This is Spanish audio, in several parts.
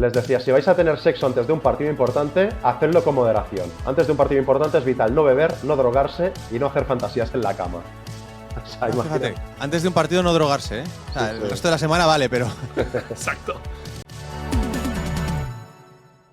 les decía, si vais a tener sexo antes de un partido importante, hacedlo con moderación. Antes de un partido importante es vital no beber, no drogarse y no hacer fantasías en la cama. O sea, fíjate, antes de un partido no drogarse, ¿eh? O sea, el resto de la semana vale, pero... Exacto.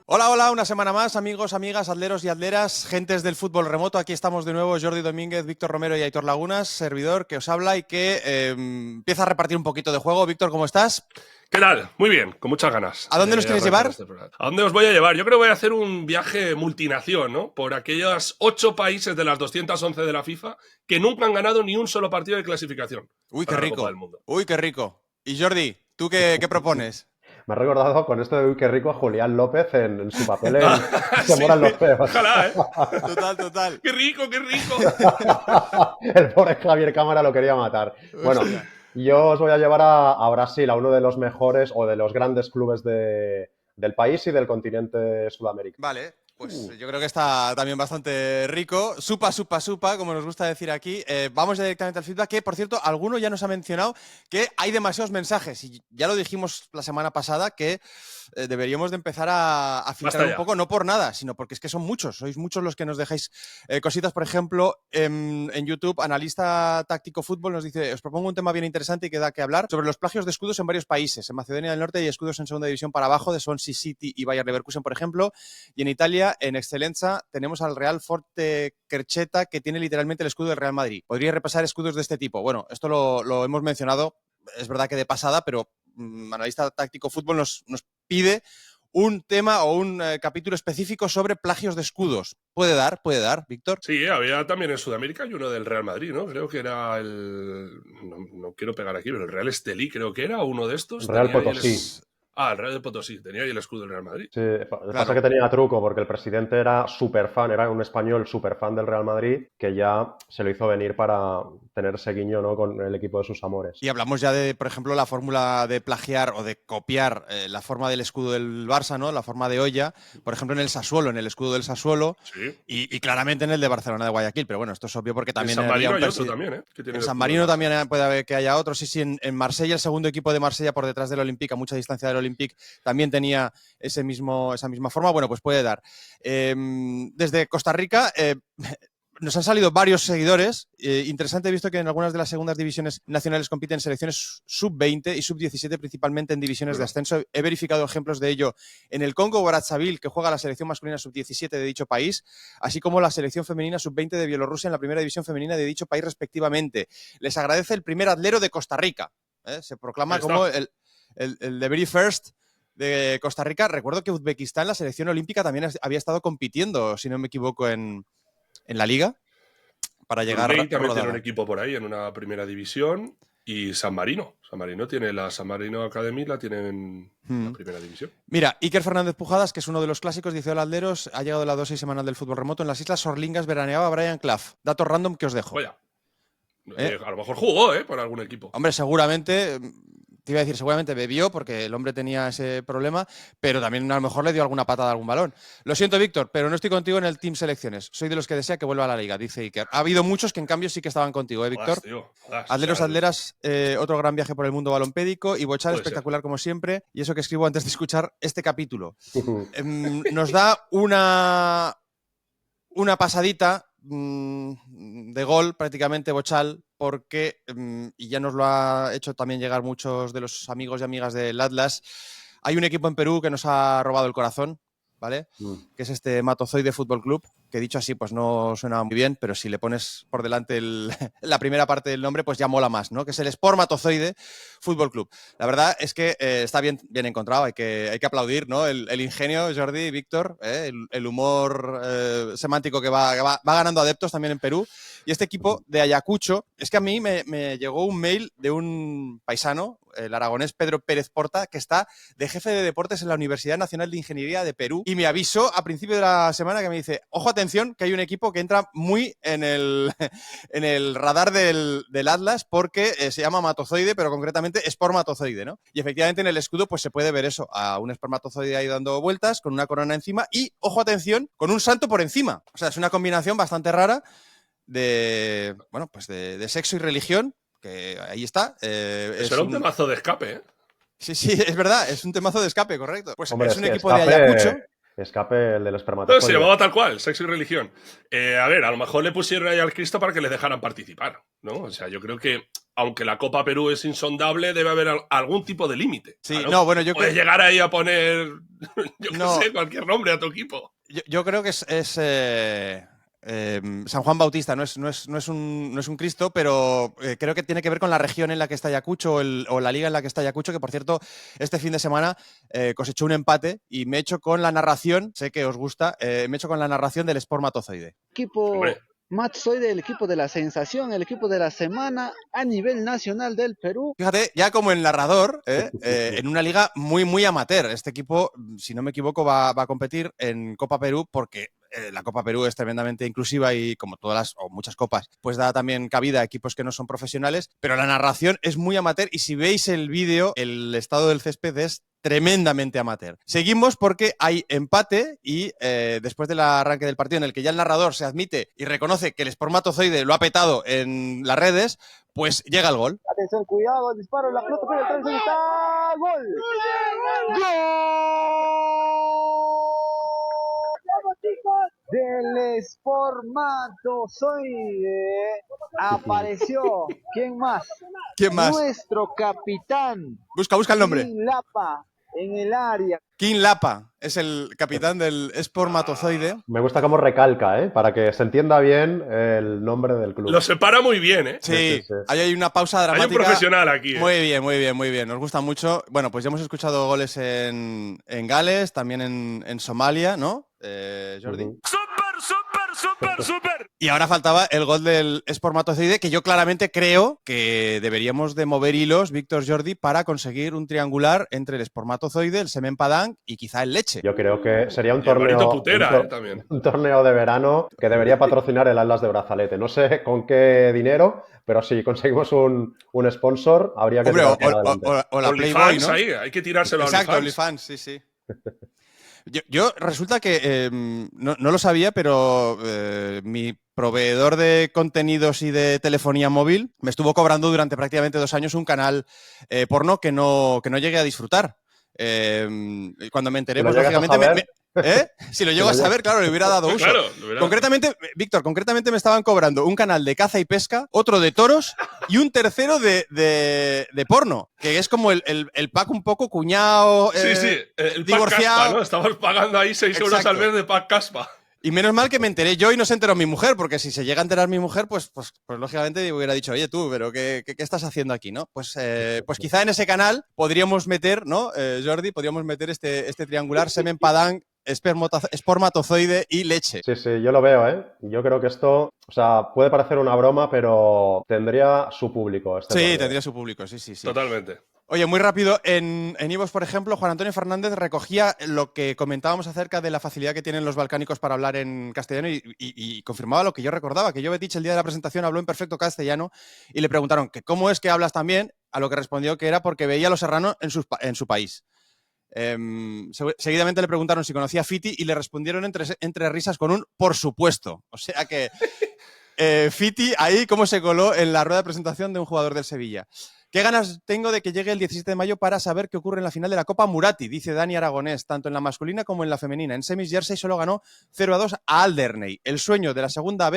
Hola, hola, una semana más, amigos, amigas, atleros y atleras, gentes del fútbol remoto. Aquí estamos de nuevo, Jordi Domínguez, Víctor Romero y Aitor Lagunas, servidor que os habla y que empieza a repartir un poquito de juego. Víctor, ¿cómo estás? ¿Qué tal? Muy bien, con muchas ganas. ¿A dónde nos quieres llevar? ¿A dónde os voy a llevar? Yo creo que voy a hacer un viaje multinación, ¿no? Por aquellos 8 países de las 211 de la FIFA que nunca han ganado ni un solo partido de clasificación. Uy, qué rico. Uy, qué rico. Y Jordi, ¿tú qué propones? Me ha recordado con esto de uy, qué rico a Julián López en su papel en Se moran los feos. Ojalá, ¿eh? Total. ¡Qué rico, qué rico! El pobre Javier Cámara lo quería matar. Bueno, yo os voy a llevar a Brasil, a uno de los mejores o de los grandes clubes del país y del continente sudamericano. Vale, pues yo creo que está también bastante rico. Supa, como nos gusta decir aquí. Vamos directamente al feedback, que por cierto, alguno ya nos ha mencionado que hay demasiados mensajes. Y ya lo dijimos la semana pasada que deberíamos de empezar a filtrar un poco, no por nada, sino porque es que son muchos. Sois muchos los que nos dejáis cositas. Por ejemplo, en YouTube, Analista Táctico Fútbol nos dice: os propongo un tema bien interesante y que da que hablar sobre los plagios de escudos en varios países. En Macedonia del Norte hay escudos en segunda división para abajo de Swansea City y Bayer Leverkusen, por ejemplo, y en Italia, en Eccellenza, tenemos al Real Forte Quercheta, que tiene literalmente el escudo del Real Madrid. ¿Podría repasar escudos de este tipo? Bueno, esto lo hemos mencionado, es verdad que de pasada, pero Analista Táctico Fútbol nos pide un tema o un capítulo específico sobre plagios de escudos. ¿Puede dar, Víctor? Sí, había también en Sudamérica y uno del Real Madrid, ¿no? Creo que era el... No quiero pegar aquí, pero el Real Estelí creo que era uno de estos. Real Potosí. El Real de Potosí, tenía ahí el escudo del Real Madrid. Sí, pasa que tenía truco, porque el presidente era súper fan, era un español súper fan del Real Madrid, que ya se lo hizo venir para tener ese guiño, ¿no?, con el equipo de sus amores. Y hablamos ya de, por ejemplo, la fórmula de plagiar o de copiar la forma del escudo del Barça, ¿no? La forma de olla, por ejemplo, en el Sassuolo, en el escudo del Sassuolo, sí. y claramente en el de Barcelona de Guayaquil, pero bueno, esto es obvio porque también... En San Marino hay otro también, ¿eh? En San Marino también puede haber que haya otro, sí, en Marsella, el segundo equipo de Marsella por detrás del Olympique, a mucha distancia del Olympique, también tenía esa misma forma. Bueno, pues puede dar. Desde Costa Rica nos han salido varios seguidores. Interesante, he visto que en algunas de las segundas divisiones nacionales compiten selecciones sub-20 y sub-17, principalmente en divisiones de ascenso. He verificado ejemplos de ello en el Congo Brazzaville, que juega la selección masculina sub-17 de dicho país, así como la selección femenina sub-20 de Bielorrusia en la primera división femenina de dicho país respectivamente. Les agradece el primer atlero de Costa Rica. Se proclama como el the very first de Costa Rica. Recuerdo que Uzbekistán, la selección olímpica, también había estado compitiendo, si no me equivoco, en la liga para llegar a también tiene un equipo por ahí en una primera división. Y San Marino tiene la San Marino Academy, la tiene en la primera división. Mira, Iker Fernández Pujadas, que es uno de los clásicos, dice: hola alderos, ha llegado la dosis semanal del fútbol remoto. En las Islas Sorlingas veraneaba Brian Clough. Datos random que os dejo. Vaya. A lo mejor jugó, por algún equipo. Hombre, seguramente... Te iba a decir, seguramente bebió porque el hombre tenía ese problema, pero también a lo mejor le dio alguna patada a algún balón. Lo siento, Víctor, pero no estoy contigo en el Team Selecciones. Soy de los que desea que vuelva a la liga, dice Iker. Ha habido muchos que en cambio sí que estaban contigo, Víctor? Atleros, atleras, otro gran viaje por el mundo balompédico y Bochal espectacular como siempre. Y eso que escribo antes de escuchar este capítulo. Nos da una pasadita de gol prácticamente Bochal, porque, y ya nos lo ha hecho también llegar muchos de los amigos y amigas del Atlas, hay un equipo en Perú que nos ha robado el corazón, ¿vale? Que es este Matozoide Fútbol Club, que dicho así pues no suena muy bien, pero si le pones por delante la primera parte del nombre pues ya mola más, ¿no? Que es el Sport Matozoide Fútbol Club. La verdad es que está bien encontrado, hay que aplaudir, ¿no? El ingenio, Jordi y Víctor, el humor semántico que va ganando adeptos también en Perú. Y este equipo de Ayacucho, es que a mí me llegó un mail de un paisano, el aragonés Pedro Pérez Porta, que está de jefe de deportes en la Universidad Nacional de Ingeniería de Perú, y me avisó a principio de la semana que me dice: ojo, atención, que hay un equipo que entra muy en el radar del Atlas porque se llama Matozoide, pero concretamente Espermatozoide, ¿no? Y efectivamente en el escudo pues se puede ver eso, a un espermatozoide ahí dando vueltas, con una corona encima y, ojo, atención, con un santo por encima. O sea, es una combinación bastante rara de sexo y religión, que ahí está. Eso era un temazo de escape, ¿eh? Sí, sí, es verdad, es un temazo de escape, correcto. Pues Hombre, es un que equipo de Ayacucho. Escape el del No, espermatozoide. se llamaba tal cual, Sexo y Religión. A ver, a lo mejor le pusieron ahí al Cristo para que le dejaran participar, ¿no? O sea, yo creo que, aunque la Copa Perú es insondable, debe haber algún tipo de límite. Sí, Claro, no, bueno, yo puedes creo. llegar ahí a poner, yo qué No, sé, cualquier nombre a tu equipo. yo creo que San Juan Bautista, no es un Cristo, pero creo que tiene que ver con la región en la que está Ayacucho o la liga en la que está Ayacucho, que por cierto, este fin de semana cosechó un empate y me he hecho con la narración, sé que os gusta, me he hecho con la narración del espermatozoide. Equipo Hombre, Matt, soy del equipo de la sensación, el equipo de la semana a nivel nacional del Perú. Fíjate, ya como el narrador, en una liga muy, muy amateur. Este equipo, si no me equivoco, va a competir en Copa Perú porque la Copa Perú es tremendamente inclusiva y como todas las, o muchas copas, pues da también cabida a equipos que no son profesionales, pero la narración es muy amateur y si veis el vídeo, el estado del césped es tremendamente amateur. Seguimos porque hay empate y después del arranque del partido en el que ya el narrador se admite y reconoce que el espermatozoide lo ha petado en las redes, pues llega el gol. Atención, cuidado, el disparo, la pelota por el tránsito está. ¡Gol! ¡Gol! Del espermatozoide apareció. ¿Quién más? ¿Quién más? Nuestro capitán. Busca el nombre. King Lapa en el área. King Lapa es el capitán del espermatozoide. Me gusta cómo recalca, ¿eh? Para que se entienda bien el nombre del club. lo separa muy bien, ¿eh? Sí, Sí. ahí hay una pausa dramática. Hay un profesional aquí, ¿eh? Muy bien, muy bien, muy bien. Nos gusta mucho. Bueno, pues ya hemos escuchado goles en Gales, también en Somalia, ¿no? Jordi. Ujú. ¡Súper! Y ahora faltaba el gol del espermatozoide, que yo claramente creo que deberíamos de mover hilos, Víctor, Jordi, para conseguir un triangular entre el espermatozoide, el semen padán y quizá el leche. Yo creo que sería un Y el Barito torneo, Putera, también. un torneo de verano que debería patrocinar el Atlas de Brazalete. No sé con qué dinero, pero si conseguimos un sponsor, habría que Hombre, tirar para adelante. o la Playboy, OnlyFans ¿no? ahí, hay que tirárselo Exacto, a OnlyFans. OnlyFans, sí, sí. Yo resulta que no lo sabía, pero mi proveedor de contenidos y de telefonía móvil me estuvo cobrando durante prácticamente 2 años un canal porno que no llegué a disfrutar. Cuando me enteré, Si lo pues llegas a lógicamente... saber, Si lo llego a saber, claro, le hubiera dado uso. Claro, lo hubiera- Concretamente, Víctor, me estaban cobrando un canal de caza y pesca, otro de toros y un tercero de porno, que es como el pack un poco cuñado, Sí, el pack divorciado. Caspa, ¿no? Estamos pagando ahí 6 euros Exacto. al mes de pack Caspa. Y menos mal que me enteré yo y no se enteró mi mujer, porque si se llega a enterar mi mujer, pues lógicamente hubiera dicho, oye tú, pero ¿qué estás haciendo aquí, no? Pues quizá en ese canal podríamos meter, ¿no, Jordi? Podríamos meter este triangular semen padán, espermatozoide y leche. sí, yo lo veo, ¿eh? Yo creo que esto, o sea, puede parecer una broma, pero tendría su público. Este Sí, torneo. tendría su público, sí. Totalmente. Oye, muy rápido, en Ivos, por ejemplo, Juan Antonio Fernández recogía lo que comentábamos acerca de la facilidad que tienen los balcánicos para hablar en castellano y confirmaba lo que yo recordaba, que Jovetic el día de la presentación habló en perfecto castellano y le preguntaron que cómo es que hablas tan bien, a lo que respondió que era porque veía a los serranos en su país. Seguidamente le preguntaron si conocía a Fiti y le respondieron entre risas con un por supuesto. O sea que Fiti ahí cómo se coló en la rueda de presentación de un jugador del Sevilla. ¿Qué ganas tengo de que llegue el 17 de mayo para saber qué ocurre en la final de la Copa Murati? Dice Dani Aragonés, tanto en la masculina como en la femenina. En semis Jersey solo ganó 0-2 a Alderney. El sueño de la segunda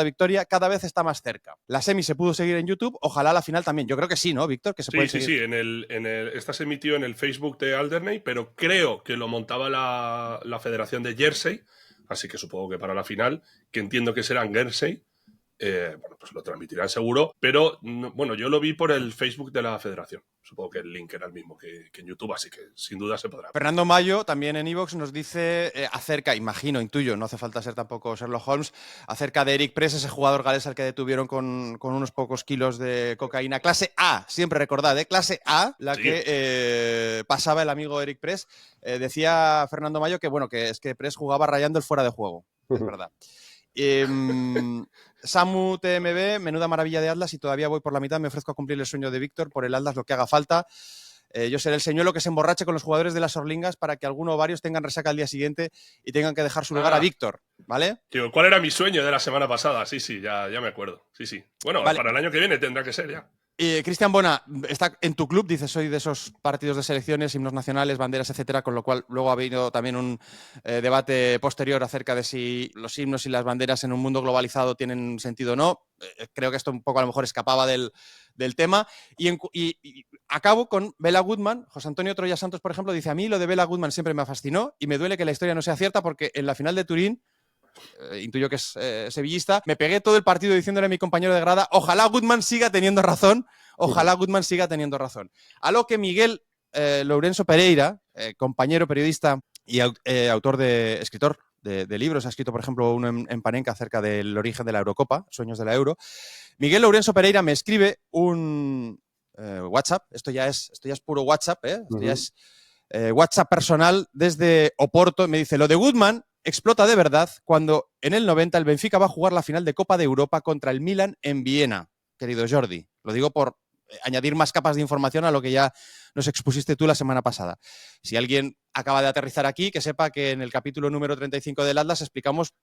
victoria, cada vez está más cerca. La semi se pudo seguir en YouTube, ojalá la final también. Yo creo que sí, ¿no, Víctor? Que se puede seguir. Sí. Esta se emitió en el Facebook de Alderney, pero creo que lo montaba la Federación de Jersey, así que supongo que para la final, que entiendo que será en Jersey, bueno, pues lo transmitirán seguro, pero bueno, yo lo vi por el Facebook de la Federación. Supongo que el link era el mismo que en YouTube, así que sin duda se podrá. Fernando Mayo, también en iVoox, nos dice acerca, intuyo, no hace falta ser tampoco Sherlock Holmes, acerca de Eric Press, ese jugador galés al que detuvieron con unos pocos kilos de cocaína. Clase A, siempre recordad, clase A, la Sí. que pasaba el amigo Eric Press. Decía Fernando Mayo que, bueno, que es que Press jugaba rayando el fuera de juego. Es verdad. Samu TMB, menuda maravilla de Atlas y todavía voy por la mitad, me ofrezco a cumplir el sueño de Víctor por el Atlas, lo que haga falta. Yo seré el señuelo que se emborrache con los jugadores de las Orlingas para que alguno o varios tengan resaca al día siguiente y tengan que dejar su lugar a Víctor, ¿vale? Tío, ¿cuál era mi sueño de la semana pasada? Sí, ya me acuerdo. Sí. Bueno, Vale. para el año que viene tendrá que ser ya. Y Cristian Bona está en tu club, dice, soy de esos partidos de selecciones, himnos nacionales, banderas, etcétera, con lo cual luego ha habido también un debate posterior acerca de si los himnos y las banderas en un mundo globalizado tienen sentido o no. Creo que esto un poco a lo mejor escapaba del tema. Y acabo con Bela Goodman. José Antonio Troya Santos, por ejemplo, dice, a mí lo de Bela Goodman siempre me fascinó y me duele que la historia no sea cierta porque en la final de Turín, intuyo que es sevillista, me pegué todo el partido diciéndole a mi compañero de grada, ojalá Goodman siga teniendo razón, ojalá Goodman siga teniendo razón. A lo que Miguel Lourenço Pereira, compañero periodista y escritor de libros, ha escrito, por ejemplo, uno en Panenka acerca del origen de la Eurocopa, Sueños de la Euro. Miguel Lourenço Pereira me escribe un WhatsApp, esto ya es puro WhatsApp, esto ya es WhatsApp personal desde Oporto, me dice, lo de Goodman explota de verdad cuando en el 90 el Benfica va a jugar la final de Copa de Europa contra el Milan en Viena, querido Jordi. Lo digo por añadir más capas de información a lo que ya nos expusiste tú la semana pasada. Si alguien acaba de aterrizar aquí, que sepa que en el capítulo número 35 del Atlas explicamos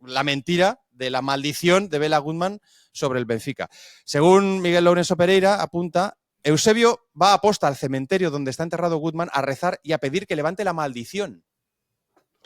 la mentira de la maldición de Bela Goodman sobre el Benfica. Según Miguel Lourenço Pereira, apunta, Eusebio va a posta al cementerio donde está enterrado Goodman a rezar y a pedir que levante la maldición.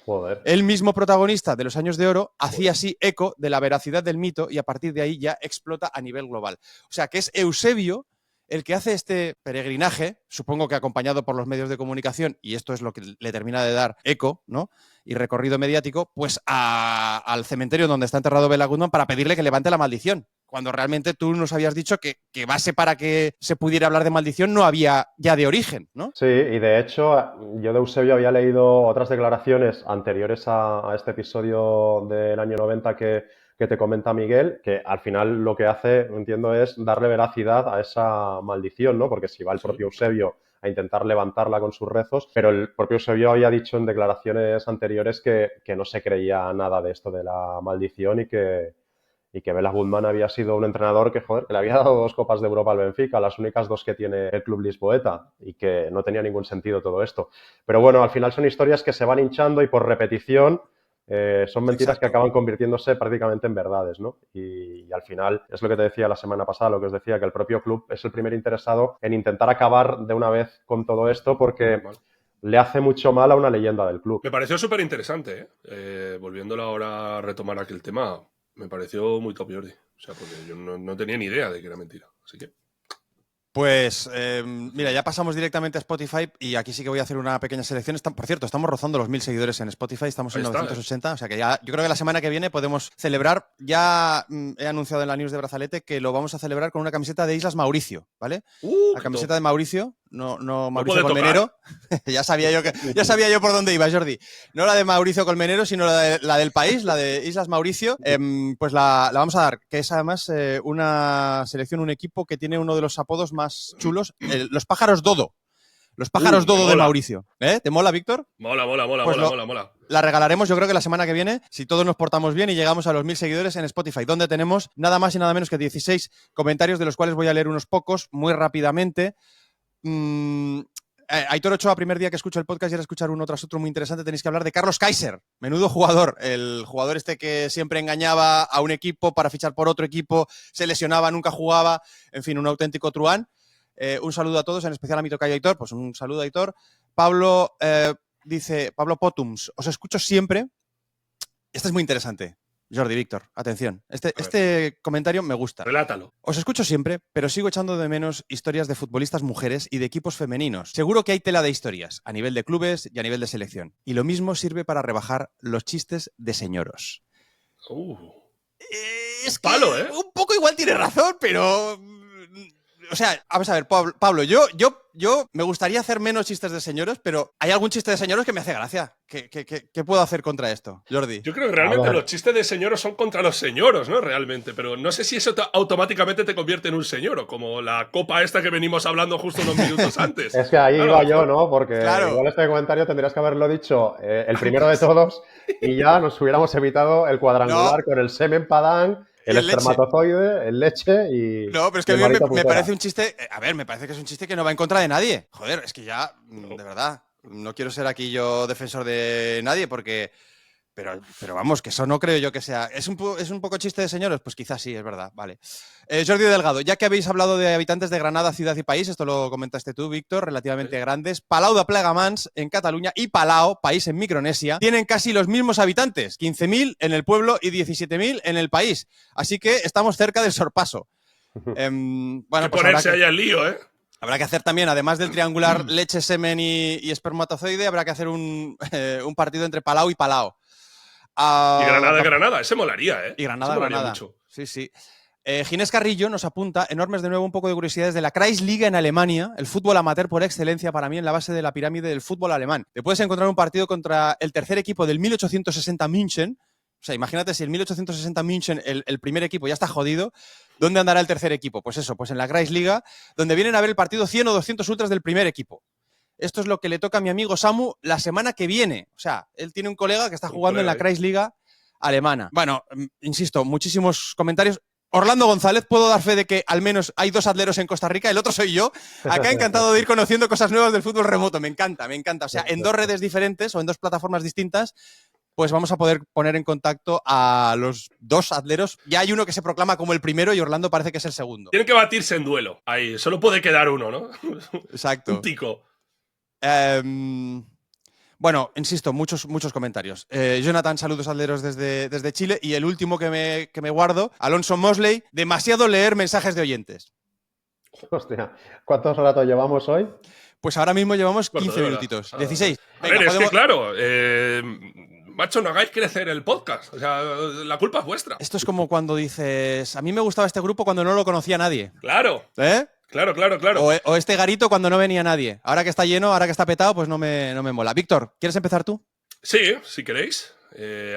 Joder. El mismo protagonista de los Años de Oro hacía así eco de la veracidad del mito y a partir de ahí ya explota a nivel global. O sea que es Eusebio el que hace este peregrinaje, supongo que acompañado por los medios de comunicación, y esto es lo que le termina de dar eco, ¿no? Y recorrido mediático, pues al cementerio donde está enterrado Bela Goodman para pedirle que levante la maldición. Cuando realmente tú nos habías dicho que base para que se pudiera hablar de maldición no había ya de origen, ¿no? Sí, y de hecho, yo de Eusebio había leído otras declaraciones anteriores a este episodio del año 90 que te comenta Miguel, que al final lo que hace, entiendo, es darle veracidad a esa maldición, ¿no? Porque si va el propio Eusebio a intentar levantarla con sus rezos, pero el propio Eusebio había dicho en declaraciones anteriores que no se creía nada de esto de la maldición y que Bela Goodman había sido un entrenador que, joder, que le había dado 2 Copas de Europa al Benfica, las únicas 2 que tiene el club lisboeta, y que no tenía ningún sentido todo esto. Pero bueno, al final son historias que se van hinchando y por repetición son mentiras que acaban convirtiéndose prácticamente en verdades, ¿no? Y al final es lo que te decía la semana pasada, lo que os decía, que el propio club es el primer interesado en intentar acabar de una vez con todo esto porque le hace mucho mal a una leyenda del club. Me pareció súper interesante, volviéndolo ahora a retomar aquel tema. Me pareció muy top, Jordi. O sea, porque yo no tenía ni idea de que era mentira. Así que... Pues, mira, ya pasamos directamente a Spotify y aquí sí que voy a hacer una pequeña selección. Por cierto, estamos rozando los 1000 seguidores en Spotify, estamos en 980, o sea que ya, yo creo que la semana que viene podemos celebrar, ya he anunciado en la news de Brazalete que lo vamos a celebrar con una camiseta de Islas Mauricio, ¿ale? La camiseta de Mauricio, no Mauricio Colmenero. ya sabía yo por dónde iba, Jordi. No la de Mauricio Colmenero, sino la del país, la de Islas Mauricio. Pues la vamos a dar, que es además una selección, un equipo que tiene uno de los apodos más chulos, los pájaros Dodo. Los pájaros Dodo de Mauricio. ¿Te mola, Víctor? Mola. Pues mola. La regalaremos yo creo que la semana que viene, si todos nos portamos bien y llegamos a los 1000 seguidores en Spotify, donde tenemos nada más y nada menos que 16 comentarios, de los cuales voy a leer unos pocos muy rápidamente. Aitor Ochoa, primer día que escucho el podcast y era escuchar uno tras otro muy interesante, tenéis que hablar de Carlos Kaiser, menudo jugador, el jugador este que siempre engañaba a un equipo para fichar por otro equipo, se lesionaba, nunca jugaba, en fin, un auténtico truán. Un saludo a todos, en especial a mi tocayo Aitor, pues un saludo a Aitor. Pablo dice, Pablo Potums, os escucho siempre. Este es muy interesante. Jordi, Víctor, atención. Este comentario me gusta. Relátalo. Os escucho siempre, pero sigo echando de menos historias de futbolistas mujeres y de equipos femeninos. Seguro que hay tela de historias, a nivel de clubes y a nivel de selección. Y lo mismo sirve para rebajar los chistes de señoros. Es que palo, un poco igual tiene razón, pero... O sea, vamos a ver, Pablo, yo me gustaría hacer menos chistes de señoros, pero hay algún chiste de señoros que me hace gracia. ¿Qué puedo hacer contra esto, Jordi? Yo creo que realmente los chistes de señoros son contra los señoros, ¿no? Realmente, pero no sé si eso automáticamente te convierte en un señoro, como la copa esta que venimos hablando justo unos minutos antes. Es que ahí iba yo, ¿no? Porque igual este comentario tendrías que haberlo dicho el primero de todos y ya nos hubiéramos evitado el cuadrangular con el semen padán, el espermatozoide, el leche y... No, pero es que a mí me parece un chiste... A ver, me parece que es un chiste que no va en contra de nadie. Joder, es que ya, de verdad, no quiero ser aquí yo defensor de nadie porque Pero vamos, que eso no creo yo que sea. ¿Es un poco chiste de señores? Pues quizás sí, es verdad. Vale. Jordi Delgado, ya que habéis hablado de habitantes de Granada, ciudad y país, esto lo comentaste tú, Víctor, relativamente grandes, Palau de Plegamans en Cataluña y Palau, país en Micronesia, tienen casi los mismos habitantes, 15.000 en el pueblo y 17.000 en el país. Así que estamos cerca del sorpaso. Bueno, que pues ponerse ahí al lío, ¿eh? Habrá que hacer también, además del triangular leche, semen y espermatozoide, habrá que hacer un partido entre Palau y Palau. Y Granada, ese molaría, ¿eh? Y Granada, ese molaría Granada. Mucho. Sí, sí. Ginés Carrillo nos apunta, enormes de nuevo, un poco de curiosidades de la Kreisliga en Alemania, el fútbol amateur por excelencia para mí en la base de la pirámide del fútbol alemán. Te puedes encontrar un partido contra el tercer equipo del 1860 München. O sea, imagínate si el 1860 München, el primer equipo, ya está jodido, ¿dónde andará el tercer equipo? Pues eso, pues en la Kreisliga, donde vienen a ver el partido 100 o 200 ultras del primer equipo. Esto es lo que le toca a mi amigo Samu la semana que viene. O sea, él tiene un colega que está jugando en la Kreisliga alemana. Bueno, insisto, muchísimos comentarios. Orlando González, puedo dar fe de que al menos hay 2 atleros en Costa Rica, el otro soy yo. Acá encantado de ir conociendo cosas nuevas del fútbol remoto, me encanta, me encanta. O sea, en 2 redes diferentes o en 2 plataformas distintas, pues vamos a poder poner en contacto a los 2 atleros. Ya hay uno que se proclama como el primero y Orlando parece que es el segundo. Tienen que batirse en duelo. Ahí, solo puede quedar uno, ¿no? Exacto. Un tico. Bueno, insisto, muchos comentarios. Jonathan, saludos atleros desde Chile. Y el último que me guardo, Alonso Mosley, demasiado leer mensajes de oyentes. Hostia, ¿cuántos ratos llevamos hoy? Pues ahora mismo llevamos 15 minutitos. 16. Venga, a ver, podemos... es que claro, macho, no hagáis crecer el podcast. O sea, la culpa es vuestra. Esto es como cuando dices, a mí me gustaba este grupo cuando no lo conocía nadie. Claro. ¿Eh? Claro. O este garito cuando no venía nadie. Ahora que está lleno, ahora que está petado, pues no me mola. Víctor, ¿quieres empezar tú? Sí, si queréis.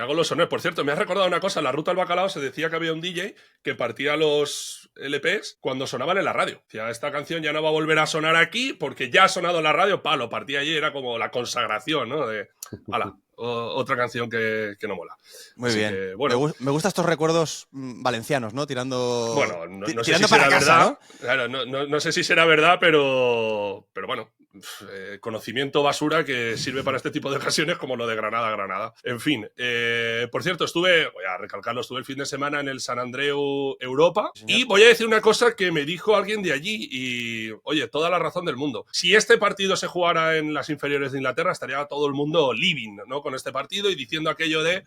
Hago los honores. Por cierto, me has recordado una cosa. En la Ruta al Bacalao se decía que había un DJ que partía los LPs cuando sonaban en la radio. Decía, esta canción ya no va a volver a sonar aquí porque ya ha sonado en la radio. Lo partía allí, era como la consagración, ¿no? De, ala, otra canción que no mola. Muy Así bien. Que, bueno, me gustan estos recuerdos valencianos, ¿no? Tirando. Bueno, no sé tirando si será para casa, verdad. ¿no? Claro, no sé si será verdad, pero bueno. Conocimiento basura que sirve para este tipo de ocasiones como lo de Granada. En fin, por cierto, voy a recalcarlo, estuve el fin de semana en el San Andreu Europa y voy a decir una cosa que me dijo alguien de allí y, oye, toda la razón del mundo. Si este partido se jugara en las inferiores de Inglaterra, estaría todo el mundo living, ¿no? Con este partido y diciendo aquello de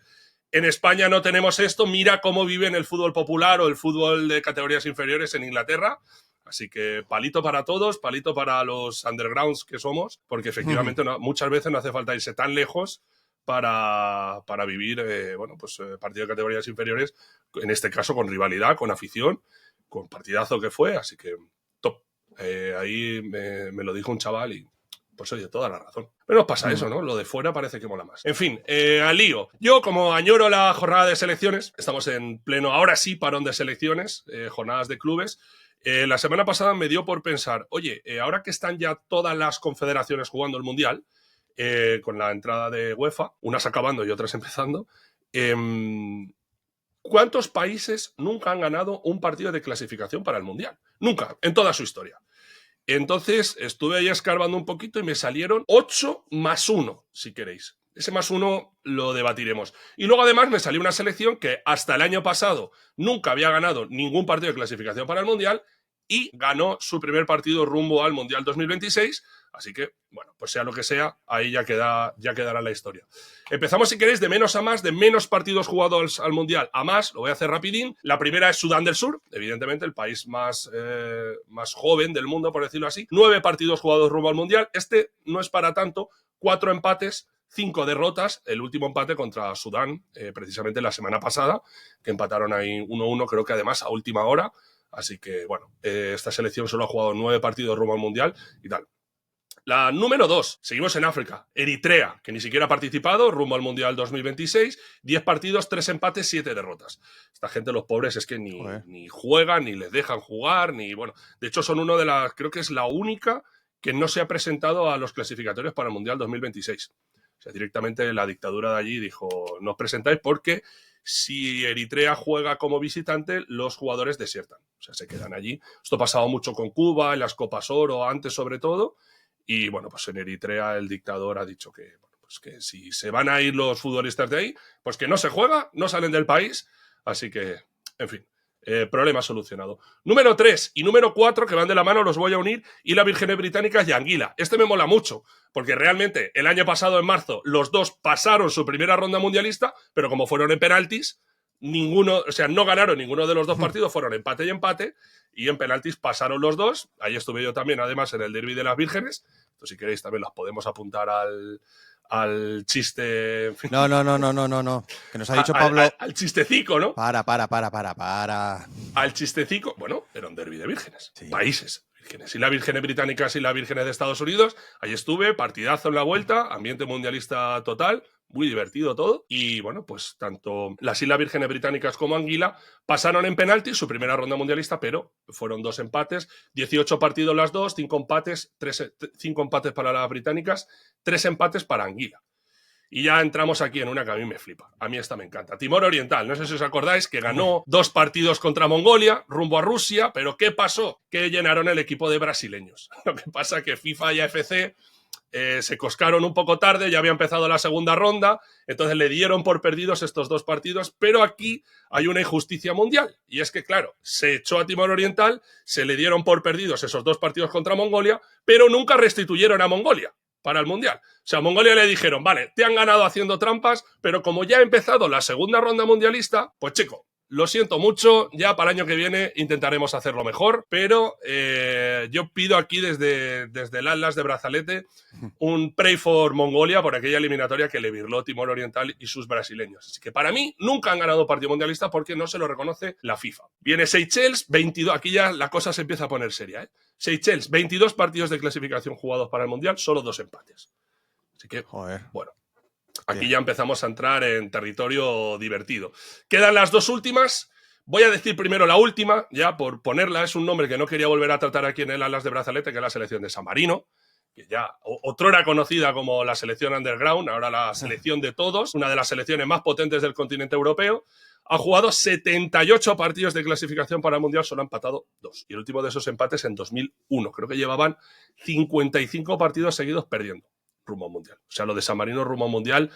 en España no tenemos esto, mira cómo viven el fútbol popular o el fútbol de categorías inferiores en Inglaterra. Así que palito para todos, palito para los undergrounds que somos, porque efectivamente muchas veces no hace falta irse tan lejos para vivir partido de categorías inferiores, en este caso con rivalidad, con afición, con partidazo que fue, así que top. Ahí me lo dijo un chaval y pues oye, toda la razón. Pero nos pasa eso, ¿no? Lo de fuera parece que mola más. En fin, al lío. Yo, como añoro la jornada de selecciones, estamos en pleno, ahora sí, parón de selecciones, jornadas de clubes. La semana pasada me dio por pensar, oye, ahora que están ya todas las confederaciones jugando el Mundial, con la entrada de UEFA, unas acabando y otras empezando, ¿cuántos países nunca han ganado un partido de clasificación para el Mundial? Nunca, en toda su historia. Entonces estuve ahí escarbando un poquito y me salieron 8 más 1, si queréis. Ese más 1 lo debatiremos. Y luego además me salió una selección que hasta el año pasado nunca había ganado ningún partido de clasificación para el Mundial y ganó su primer partido rumbo al Mundial 2026. Así que, bueno, pues sea lo que sea, ahí ya quedará la historia. Empezamos, si queréis, de menos a más, de menos partidos jugados al Mundial a más. Lo voy a hacer rapidín. La primera es Sudán del Sur, evidentemente el país más joven del mundo, por decirlo así. 9 partidos jugados rumbo al Mundial. Este no es para tanto. 4 empates, 5 derrotas. El último empate contra Sudán, precisamente la semana pasada, que empataron ahí 1-1, creo que además a última hora. Así que, bueno, esta selección solo ha jugado 9 partidos rumbo al Mundial y tal. La número 2, seguimos en África, Eritrea, que ni siquiera ha participado, rumbo al Mundial 2026, 10 partidos, 3 empates, 7 derrotas. Esta gente, los pobres, es que ni juegan, ni les dejan jugar, ni bueno. De hecho, son uno de las, creo que es la única que no se ha presentado a los clasificatorios para el Mundial 2026. O sea, directamente la dictadura de allí dijo, no os presentáis porque si Eritrea juega como visitante, los jugadores desiertan. O sea, se quedan allí. Esto ha pasado mucho con Cuba, en las Copas Oro, antes sobre todo. Y bueno, pues en Eritrea el dictador ha dicho que bueno, pues que si se van a ir los futbolistas de ahí, pues que no se juega, no salen del país. Así que, en fin, problema solucionado. Número 3 y número 4, que van de la mano, los voy a unir, y las Vírgenes Británicas y Anguila. Este me mola mucho, porque realmente el año pasado, en marzo, los dos pasaron su primera ronda mundialista, pero como fueron en penaltis, ninguno, o sea, no ganaron ninguno de los dos partidos, fueron empate y empate, y en penaltis pasaron los dos. Ahí estuve yo también, además, en el derbi de las Vírgenes. Entonces, si queréis, también las podemos apuntar al chiste. En fin. No. Que nos ha dicho Pablo. Al chistecico, ¿no? Para. Al chistecico. Bueno, era un derbi de vírgenes. Sí. Países vírgenes. Y las Vírgenes Británicas y las Vírgenes de Estados Unidos. Ahí estuve, partidazo en la vuelta, ambiente mundialista total. Muy divertido todo. Y bueno, pues tanto las Islas Vírgenes Británicas como Anguila pasaron en penalti su primera ronda mundialista, pero fueron 2 empates, 18 partidos las dos, 5 empates, 5 empates para las británicas, 3 empates para Anguila. Y ya entramos aquí en una que a mí me flipa. A mí esta me encanta. Timor Oriental, no sé si os acordáis, que ganó 2 partidos contra Mongolia, rumbo a Rusia, pero ¿qué pasó? Que llenaron el equipo de brasileños. Lo que pasa que FIFA y AFC se coscaron un poco tarde, ya había empezado la segunda ronda, entonces le dieron por perdidos estos 2 partidos, pero aquí hay una injusticia mundial, y es que, claro, se echó a Timor Oriental, se le dieron por perdidos esos 2 partidos contra Mongolia, pero nunca restituyeron a Mongolia para el Mundial. O sea, a Mongolia le dijeron, vale, te han ganado haciendo trampas, pero como ya ha empezado la segunda ronda mundialista, pues chico, lo siento mucho, ya para el año que viene intentaremos hacerlo mejor, pero yo pido aquí desde el Atlas de Brazalete un pray for Mongolia por aquella eliminatoria que le virló Timor Oriental y sus brasileños. Así que para mí nunca han ganado partido mundialista porque no se lo reconoce la FIFA. Viene Seychelles, 22, aquí ya la cosa se empieza a poner seria, ¿eh? Seychelles, 22 partidos de clasificación jugados para el Mundial, solo 2 empates. Así que, Joder. Bueno. Aquí ya empezamos a entrar en territorio divertido. Quedan las 2 últimas. Voy a decir primero la última, ya por ponerla. Es un nombre que no quería volver a tratar aquí en el Atlas de Brazalete, que es la selección de San Marino, que ya otrora conocida como la selección underground, ahora la selección de todos, una de las selecciones más potentes del continente europeo. Ha jugado 78 partidos de clasificación para el Mundial, solo ha empatado 2. Y el último de esos empates en 2001. Creo que llevaban 55 partidos seguidos perdiendo rumbo al Mundial. O sea, lo de San Marino rumbo al Mundial,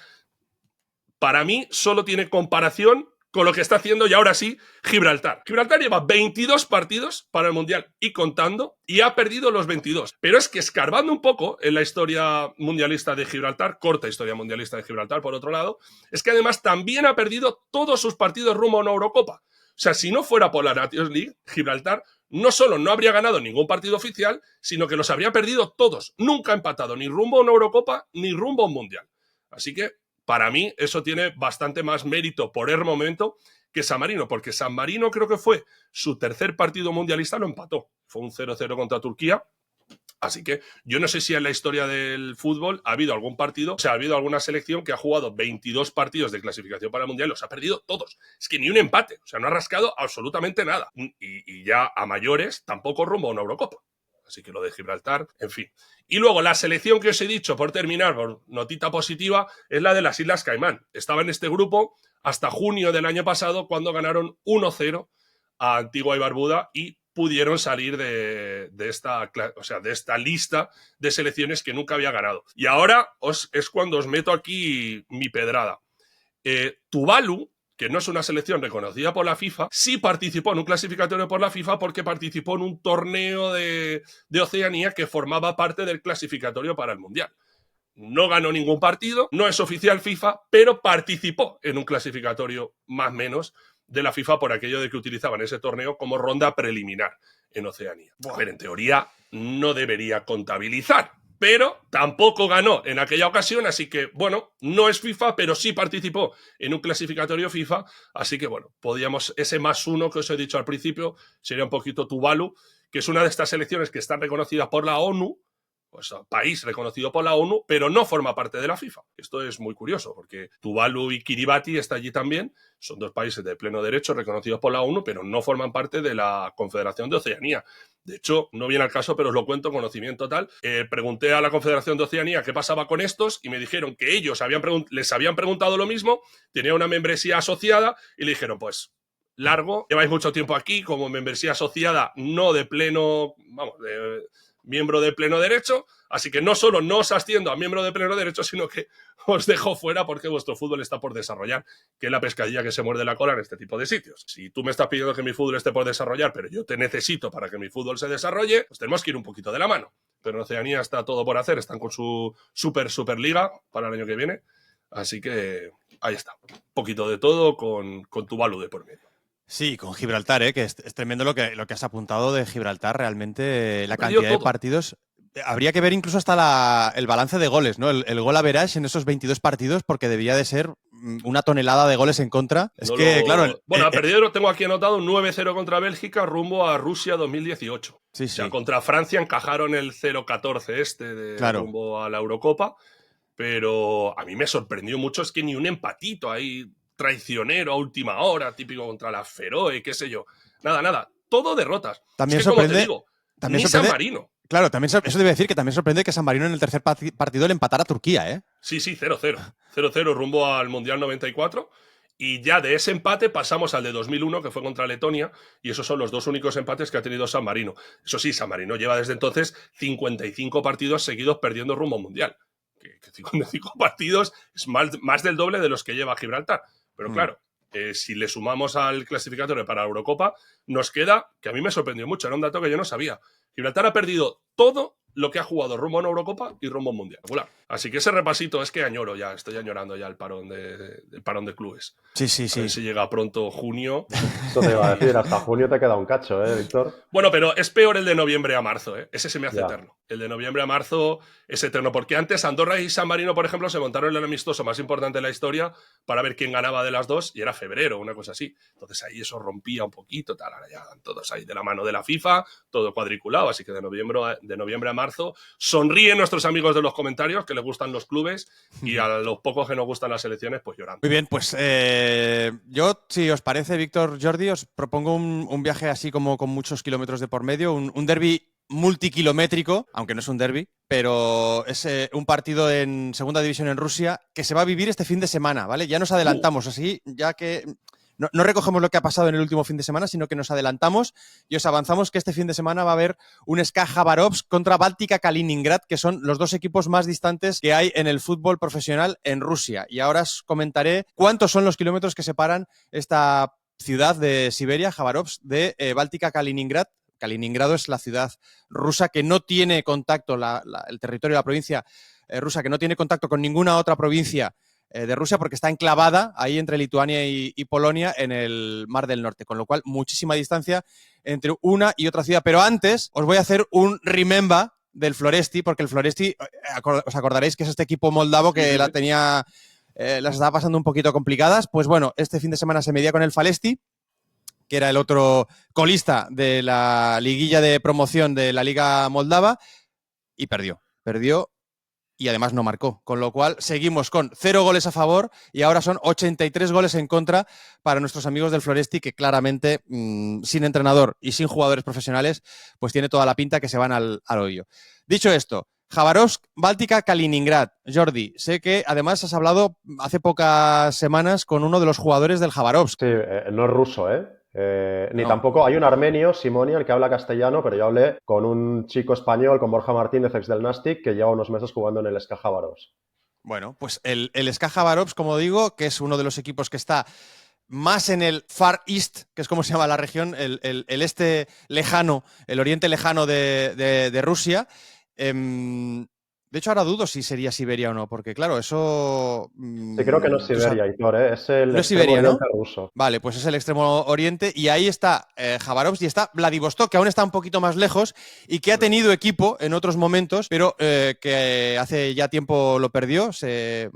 para mí, solo tiene comparación con lo que está haciendo, y ahora sí, Gibraltar. Gibraltar lleva 22 partidos para el Mundial y contando, y ha perdido los 22. Pero es que escarbando un poco en la historia mundialista de Gibraltar, corta historia mundialista de Gibraltar, por otro lado, es que además también ha perdido todos sus partidos rumbo a una Eurocopa. O sea, si no fuera por la Nations League, Gibraltar no solo no habría ganado ningún partido oficial, sino que los habría perdido todos. Nunca ha empatado ni rumbo a una Eurocopa ni rumbo a un Mundial. Así que, para mí, eso tiene bastante más mérito por el momento que San Marino, porque San Marino creo que fue su tercer partido mundialista, lo empató. Fue un 0-0 contra Turquía. Así que yo no sé si en la historia del fútbol ha habido algún partido, o sea, ha habido alguna selección que ha jugado 22 partidos de clasificación para el Mundial y los ha perdido todos. Es que ni un empate, o sea, no ha rascado absolutamente nada. Y ya a mayores tampoco rumbo a una Eurocopa. Así que lo de Gibraltar, en fin. Y luego la selección que os he dicho, por terminar, por notita positiva, es la de las Islas Caimán. Estaba en este grupo hasta junio del año pasado, cuando ganaron 1-0 a Antigua y Barbuda y pudieron salir de esta lista de selecciones que nunca había ganado. Y ahora es cuando os meto aquí mi pedrada. Tuvalu, que no es una selección reconocida por la FIFA, sí participó en un clasificatorio por la FIFA porque participó en un torneo de Oceanía que formaba parte del clasificatorio para el Mundial. No ganó ningún partido, no es oficial FIFA, pero participó en un clasificatorio más o menos de la FIFA por aquello de que utilizaban ese torneo como ronda preliminar en Oceanía. A ver, en teoría no debería contabilizar, pero tampoco ganó en aquella ocasión, así que, bueno, no es FIFA, pero sí participó en un clasificatorio FIFA, así que, bueno, podíamos, ese +1 que os he dicho al principio, sería un poquito Tuvalu, que es una de estas selecciones que están reconocidas por la ONU, pues país reconocido por la ONU, pero no forma parte de la FIFA. Esto es muy curioso, porque Tuvalu y Kiribati está allí también, son 2 países de pleno derecho reconocidos por la ONU, pero no forman parte de la Confederación de Oceanía. De hecho, no viene al caso, pero os lo cuento, conocimiento tal. Pregunté a la Confederación de Oceanía qué pasaba con estos y me dijeron que ellos les habían preguntado lo mismo, tenía una membresía asociada y le dijeron, pues, largo, lleváis mucho tiempo aquí como membresía asociada, no de pleno, vamos, de miembro de pleno derecho, Así que no solo no os asciendo a miembro de pleno derecho, sino que os dejo fuera porque vuestro fútbol está por desarrollar, que es la pescadilla que se muerde la cola en este tipo de sitios. Si tú me estás pidiendo que mi fútbol esté por desarrollar, pero yo te necesito para que mi fútbol se desarrolle, pues tenemos que ir un poquito de la mano. Pero en Oceanía está todo por hacer, están con su Superliga para el año que viene. Así que ahí está. Un poquito de todo con Tuvalu de por medio. Sí, con Gibraltar, que es tremendo lo que has apuntado de Gibraltar, realmente la perdido cantidad de todo. partidos. Habría que ver incluso hasta el balance de goles, ¿no? El gol average en esos 22 partidos, porque debía de ser una tonelada de goles en contra. Claro. Bueno, ha perdido, lo tengo aquí anotado, un 9-0 contra Bélgica rumbo a Rusia 2018. Sí, O sea, sí. contra Francia encajaron el 0-14 Claro. rumbo a la Eurocopa. Pero a mí me sorprendió mucho, es que ni un empatito ahí traicionero a última hora, típico contra la Feroe, qué sé yo. Nada. Todo derrotas. También es que, sorprende, como te digo, también ni sorprende, San Marino. Claro, también eso debe decir que también sorprende que San Marino en el tercer partido le empatara a Turquía, ¿eh? Sí, 0-0. 0-0 rumbo al Mundial 94. Y ya de ese empate pasamos al de 2001, que fue contra Letonia, y esos son los dos únicos empates que ha tenido San Marino. Eso sí, San Marino lleva desde entonces 55 partidos seguidos perdiendo rumbo al Mundial. Que 55 partidos es más del doble de los que lleva Gibraltar. Pero claro, si le sumamos al clasificatorio para la Eurocopa, nos queda, que a mí me sorprendió mucho, era un dato que yo no sabía. Gibraltar ha perdido todo lo que ha jugado rumbo a una Eurocopa y rumbo a un Mundial. Así que ese repasito es que estoy añorando ya el parón de clubes. Sí. A ver si llega pronto junio. Eso te iba a decir, hasta junio te queda un cacho, Víctor. Bueno, pero es peor el de noviembre a marzo, Ese se me hace Ya. eterno. El de noviembre a marzo es eterno, porque antes Andorra y San Marino, por ejemplo, se montaron el amistoso más importante de la historia para ver quién ganaba de las dos, y era febrero, una cosa así. Entonces ahí eso rompía un poquito, tal, ahora ya todos ahí de la mano de la FIFA, todo cuadriculado, así que de noviembre a marzo. Sonríen nuestros amigos de los comentarios, que les gustan los clubes, y a los pocos que nos gustan las selecciones, pues llorando. Muy bien, pues yo, si os parece, Víctor, Jordi, os propongo un viaje así como con muchos kilómetros de por medio, un derbi multikilométrico, aunque no es un derbi, pero es un partido en segunda división en Rusia que se va a vivir este fin de semana, ¿vale? Ya nos adelantamos, así, ya que no recogemos lo que ha pasado en el último fin de semana, sino que nos adelantamos y os avanzamos que este fin de semana va a haber un SK Khabarovsk contra Baltika Kaliningrad, que son los dos equipos más distantes que hay en el fútbol profesional en Rusia. Y ahora os comentaré cuántos son los kilómetros que separan esta ciudad de Siberia, Khabarovsk, de Baltika Kaliningrad. Kaliningrado es la ciudad rusa que no tiene contacto, el territorio de la provincia rusa, que no tiene contacto con ninguna otra provincia de Rusia, porque está enclavada ahí entre Lituania y Polonia en el Mar del Norte, con lo cual muchísima distancia entre una y otra ciudad. Pero antes os voy a hacer un remember del Floresti, porque el Floresti, os acordaréis que es este equipo moldavo que las estaba pasando un poquito complicadas. Pues bueno, este fin de semana se medía con el Falesti, que era el otro colista de la liguilla de promoción de la Liga Moldava, y perdió y además no marcó, con lo cual seguimos con 0 goles a favor y ahora son 83 goles en contra para nuestros amigos del Floresti, que claramente sin entrenador y sin jugadores profesionales pues tiene toda la pinta que se van al hoyo. Dicho esto, Khabarovsk, Baltika, Kaliningrad. Jordi, sé que además has hablado hace pocas semanas con uno de los jugadores del Khabarovsk. Sí, no es ruso, ni No. tampoco hay un armenio, Simoni, el que habla castellano, pero yo hablé con un chico español, con Borja Martínez, ex del Nastic, que lleva unos meses jugando en el SK Khabarovsk. Bueno, pues el SK Khabarovsk, como digo, que es uno de los equipos que está más en el Far East, que es como se llama la región, el este lejano, el oriente lejano de Rusia. De hecho, ahora dudo si sería Siberia o no, porque claro, eso... Sí, creo que no es Siberia, Hitor, es el no es extremo Siberia, ¿no? oriente ruso. Vale, pues es el extremo oriente y ahí está Khabarovsk y está Vladivostok, que aún está un poquito más lejos y que ha tenido equipo en otros momentos, pero que hace ya tiempo lo perdió, se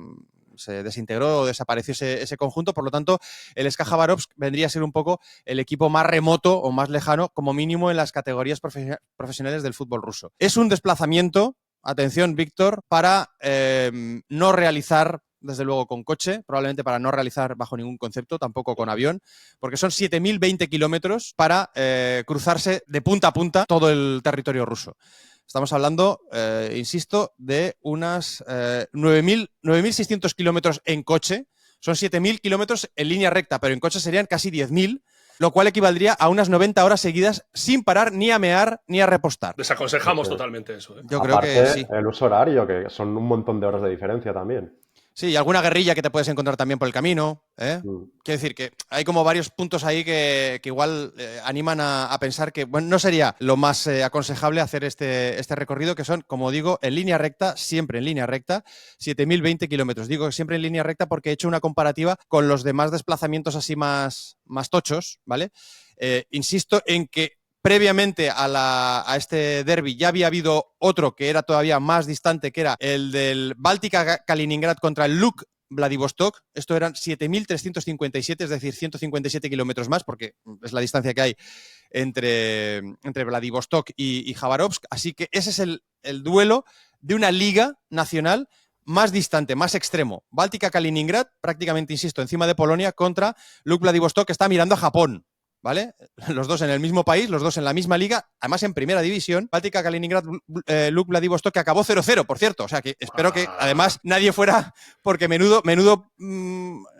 desintegró o desapareció ese conjunto. Por lo tanto, el SK Khabarovsk vendría a ser un poco el equipo más remoto o más lejano, como mínimo en las categorías profesionales del fútbol ruso. Es un desplazamiento, atención, Víctor, para no realizar, desde luego, con coche, probablemente para no realizar bajo ningún concepto, tampoco con avión, porque son 7.020 kilómetros para cruzarse de punta a punta todo el territorio ruso. Estamos hablando, insisto, de unas 9.600 kilómetros en coche. Son 7.000 kilómetros en línea recta, pero en coche serían casi 10.000. lo cual equivaldría a unas 90 horas seguidas sin parar ni a mear ni a repostar. Desaconsejamos Sí. totalmente eso. Yo Aparte, creo que sí. el uso horario, que son un montón de horas de diferencia también. Sí, y alguna guerrilla que te puedes encontrar también por el camino. Quiero decir que hay como varios puntos ahí que igual animan a pensar que bueno, no sería lo más aconsejable hacer este recorrido, que son, como digo, en línea recta, siempre en línea recta, 7.020 kilómetros. Digo siempre en línea recta porque he hecho una comparativa con los demás desplazamientos así más tochos, ¿vale? Insisto en que previamente a este derbi ya había habido otro que era todavía más distante, que era el del Báltica Kaliningrad contra el Luk Vladivostok. Esto eran 7.357, es decir, 157 kilómetros más, porque es la distancia que hay entre Vladivostok y Khabarovsk. Así que ese es el duelo de una liga nacional más distante, más extremo. Báltica Kaliningrad, prácticamente, insisto, encima de Polonia, contra Luk Vladivostok, que está mirando a Japón. ¿Vale? Los dos en el mismo país, los dos en la misma liga, además en primera división. Báltica Kaliningrad, Luk Vladivostok, que acabó 0-0, por cierto. O sea que espero que además nadie fuera, porque menudo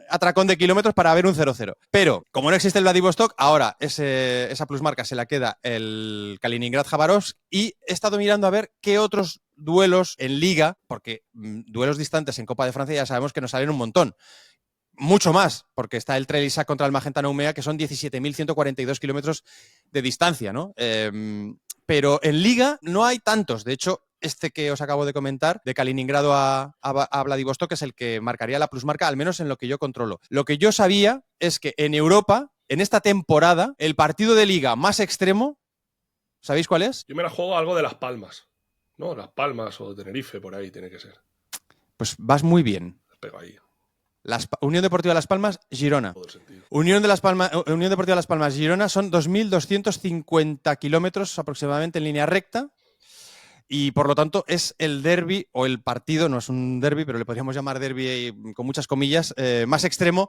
atracón de kilómetros para ver un 0-0. Pero como no existe el Vladivostok, ahora esa plusmarca se la queda el Kaliningrad-Khabarovsk, y he estado mirando a ver qué otros duelos en liga, porque duelos distantes en Copa de Francia ya sabemos que nos salen un montón. Mucho más, porque está el Trail contra el Magenta Neumea, que son 17.142 kilómetros de distancia, ¿no? Pero en Liga no hay tantos. De hecho, este que os acabo de comentar, de Kaliningrado a Vladivostok, es el que marcaría la plusmarca, al menos en lo que yo controlo. Lo que yo sabía es que en Europa, en esta temporada, el partido de Liga más extremo, ¿sabéis cuál es? Yo me la juego algo de Las Palmas, ¿no? Las Palmas o Tenerife, por ahí tiene que ser. Pues vas muy bien. Pego ahí. Unión Deportiva Las Palmas, Girona. Unión Deportiva Las Palmas, Girona son 2.250 kilómetros aproximadamente en línea recta, y por lo tanto es el derbi, o el partido, no es un derbi, pero le podríamos llamar derbi con muchas comillas, más extremo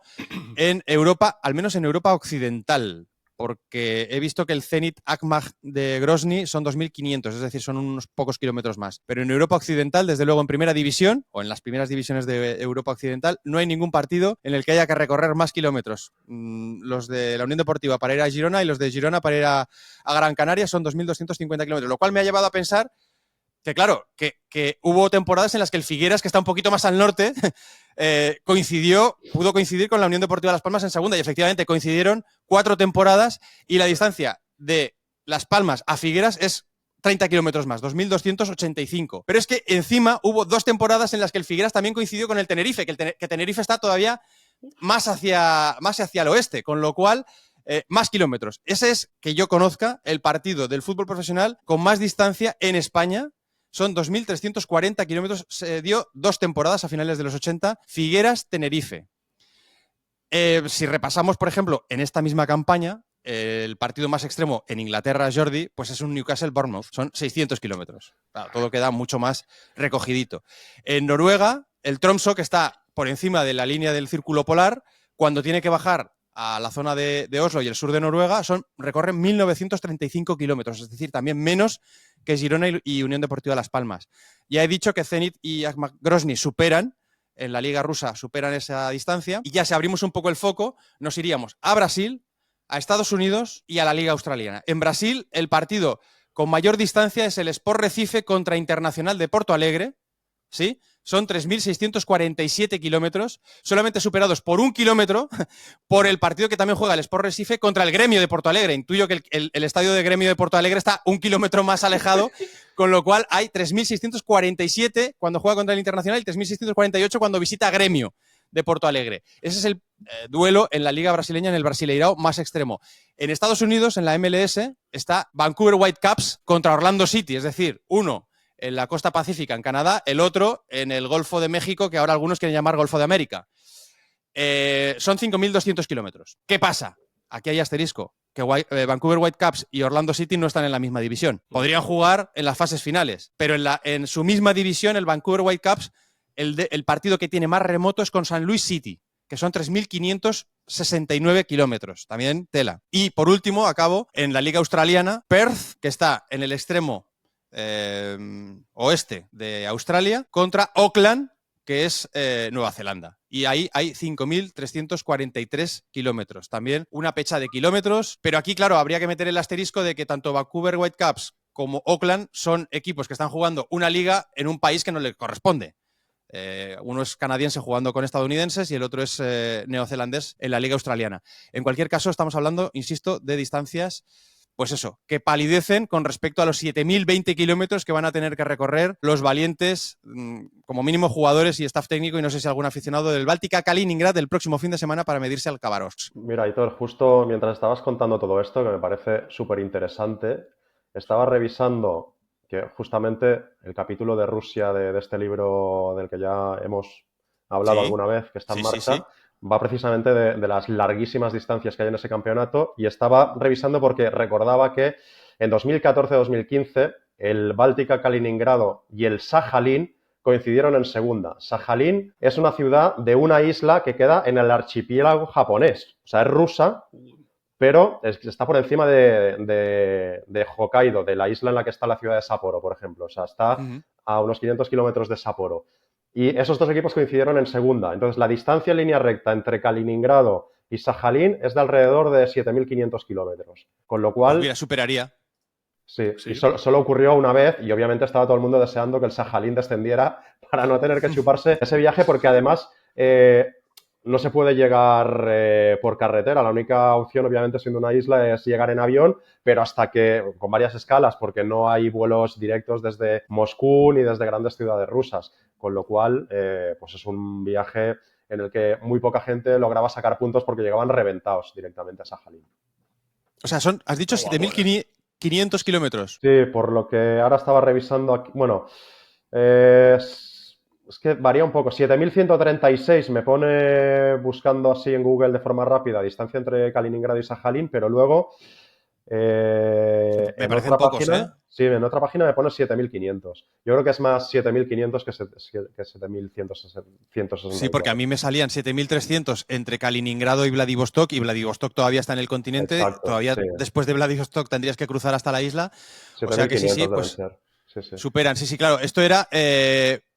en Europa, al menos en Europa occidental, porque he visto que el Zenit Akmag de Grozny son 2.500, es decir, son unos pocos kilómetros más. Pero en Europa occidental, desde luego en primera división, o en las primeras divisiones de Europa occidental, no hay ningún partido en el que haya que recorrer más kilómetros. Los de la Unión Deportiva para ir a Girona y los de Girona para ir a Gran Canaria son 2.250 kilómetros, lo cual me ha llevado a pensar que claro, que hubo temporadas en las que el Figueras, que está un poquito más al norte, pudo coincidir con la Unión Deportiva Las Palmas en segunda, y efectivamente coincidieron 4 temporadas, y la distancia de Las Palmas a Figueras es 30 kilómetros más, 2.285. Pero es que encima hubo 2 temporadas en las que el Figueras también coincidió con el Tenerife, que Tenerife está todavía más hacia el oeste, con lo cual más kilómetros. Ese es, que yo conozca, el partido del fútbol profesional con más distancia en España. Son 2.340 kilómetros, se dio 2 temporadas a finales de los 80, Figueras-Tenerife. Si repasamos, por ejemplo, en esta misma campaña, el partido más extremo en Inglaterra, Jordi, pues es un Newcastle-Bournemouth, son 600 kilómetros. Claro, todo queda mucho más recogidito. En Noruega, el Tromsø, que está por encima de la línea del círculo polar, cuando tiene que bajar a la zona de Oslo y el sur de Noruega, recorren 1.935 kilómetros, es decir, también menos que Girona y Unión Deportiva Las Palmas. Ya he dicho que Zenit y Akmag Grozny en la liga rusa superan esa distancia, y ya si abrimos un poco el foco, nos iríamos a Brasil, a Estados Unidos y a la liga australiana. En Brasil, el partido con mayor distancia es el Sport Recife contra Internacional de Porto Alegre, ¿sí? Son 3.647 kilómetros, solamente superados por 1 kilómetro por el partido que también juega el Sport Recife contra el Gremio de Porto Alegre. Intuyo que el estadio de Gremio de Porto Alegre está 1 kilómetro más alejado, con lo cual hay 3.647 cuando juega contra el Internacional y 3.648 cuando visita Gremio de Porto Alegre. Ese es el duelo en la liga brasileña, en el Brasileirao más extremo. En Estados Unidos, en la MLS, está Vancouver Whitecaps contra Orlando City, es decir, uno en la costa pacífica, en Canadá, el otro en el Golfo de México, que ahora algunos quieren llamar Golfo de América. Son 5.200 kilómetros. ¿Qué pasa? Aquí hay asterisco, que Vancouver Whitecaps y Orlando City no están en la misma división. Podrían jugar en las fases finales, pero en su misma división, el Vancouver Whitecaps, el partido que tiene más remoto es con San Luis City, que son 3.569 kilómetros. También tela. Y por último, acabo, en la liga australiana, Perth, que está en el extremo oeste de Australia, contra Auckland, que es Nueva Zelanda. Y ahí hay 5.343 kilómetros. También una pecha de kilómetros. Pero aquí, claro, habría que meter el asterisco de que tanto Vancouver Whitecaps como Auckland son equipos que están jugando una liga en un país que no les corresponde. Uno es canadiense jugando con estadounidenses y el otro es neozelandés en la liga australiana. En cualquier caso, estamos hablando, insisto, de distancias, pues eso, que palidecen con respecto a los 7.020 kilómetros que van a tener que recorrer los valientes, como mínimo jugadores y staff técnico, y no sé si algún aficionado del Baltica Kaliningrad el próximo fin de semana para medirse al Khabarovsk. Mira, Aitor, justo mientras estabas contando todo esto, que me parece súper interesante, estaba revisando que justamente el capítulo de Rusia de este libro del que ya hemos hablado alguna vez, que está en marcha, va precisamente de las larguísimas distancias que hay en ese campeonato, y estaba revisando porque recordaba que en 2014-2015 el Baltica Kaliningrado y el Sajalín coincidieron en segunda. Sajalín es una ciudad de una isla que queda en el archipiélago japonés, o sea, es rusa, pero está por encima de Hokkaido, de la isla en la que está la ciudad de Sapporo, por ejemplo. O sea, está a unos 500 kilómetros de Sapporo. Y esos dos equipos coincidieron en segunda. Entonces, la distancia en línea recta entre Kaliningrado y Sajalín es de alrededor de 7.500 kilómetros. Con lo cual... Pues mira, superaría. Sí. Y solo ocurrió una vez y obviamente estaba todo el mundo deseando que el Sajalín descendiera para no tener que chuparse ese viaje, porque además... no se puede llegar por carretera. La única opción, obviamente, siendo una isla, es llegar en avión, pero hasta que, con varias escalas, porque no hay vuelos directos desde Moscú ni desde grandes ciudades rusas. Con lo cual, pues es un viaje en el que muy poca gente lograba sacar puntos porque llegaban reventados directamente a Sajalín. O sea, has dicho 7.500 kilómetros. Sí, por lo que ahora estaba revisando aquí. Bueno, es que varía un poco. 7.136 me pone buscando así en Google de forma rápida distancia entre Kaliningrado y Sajalín, pero luego me en parecen otra pocos, página, sí, en otra página me pone 7.500. Yo creo que es más 7.500 que 7.160. Sí, porque a mí me salían 7.300 entre Kaliningrado y Vladivostok todavía está en el continente. Exacto, todavía sí. Después de Vladivostok tendrías que cruzar hasta la isla. O sea que sí, pues superan. Sí, claro, esto era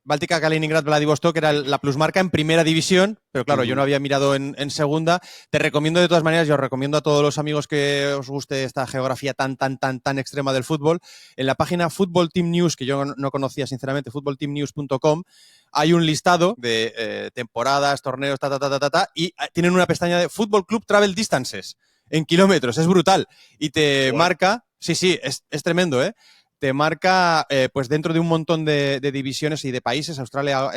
Báltica, Kaliningrad, Vladivostok, era la plusmarca en primera división, pero claro, yo no había mirado en segunda. Te recomiendo de todas maneras, yo os recomiendo a todos los amigos que os guste esta geografía tan extrema del fútbol, en la página Football Team News, que yo no conocía sinceramente, footballteamnews.com, hay un listado de temporadas, torneos, y tienen una pestaña de Football Club Travel Distances en kilómetros, es brutal. Y te marca, sí, es tremendo, te marca, pues dentro de un montón de divisiones y de países, Australia,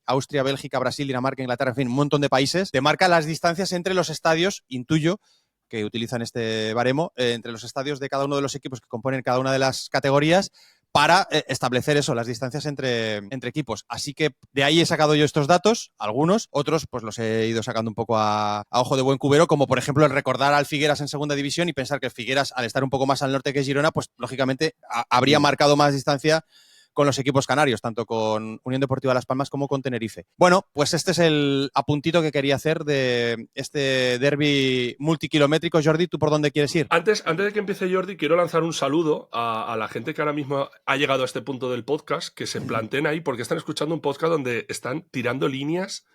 Austria, Bélgica, Brasil, Dinamarca, Inglaterra, en fin, un montón de países, te marca las distancias entre los estadios, intuyo, que utilizan este baremo, entre los estadios de cada uno de los equipos que componen cada una de las categorías, para establecer eso, las distancias entre equipos. Así que de ahí he sacado yo estos datos, algunos, otros pues los he ido sacando un poco a ojo de buen cubero, como por ejemplo el recordar al Figueras en segunda división y pensar que el Figueras, al estar un poco más al norte que Girona, pues lógicamente habría marcado más distancia con los equipos canarios, tanto con Unión Deportiva Las Palmas como con Tenerife. Bueno, pues este es el apuntito que quería hacer de este derbi multikilométrico. Jordi, ¿tú por dónde quieres ir? Antes de que empiece Jordi, quiero lanzar un saludo a la gente que ahora mismo ha llegado a este punto del podcast, que se planteen ahí porque están escuchando un podcast donde están tirando líneas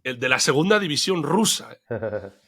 el de la segunda división rusa.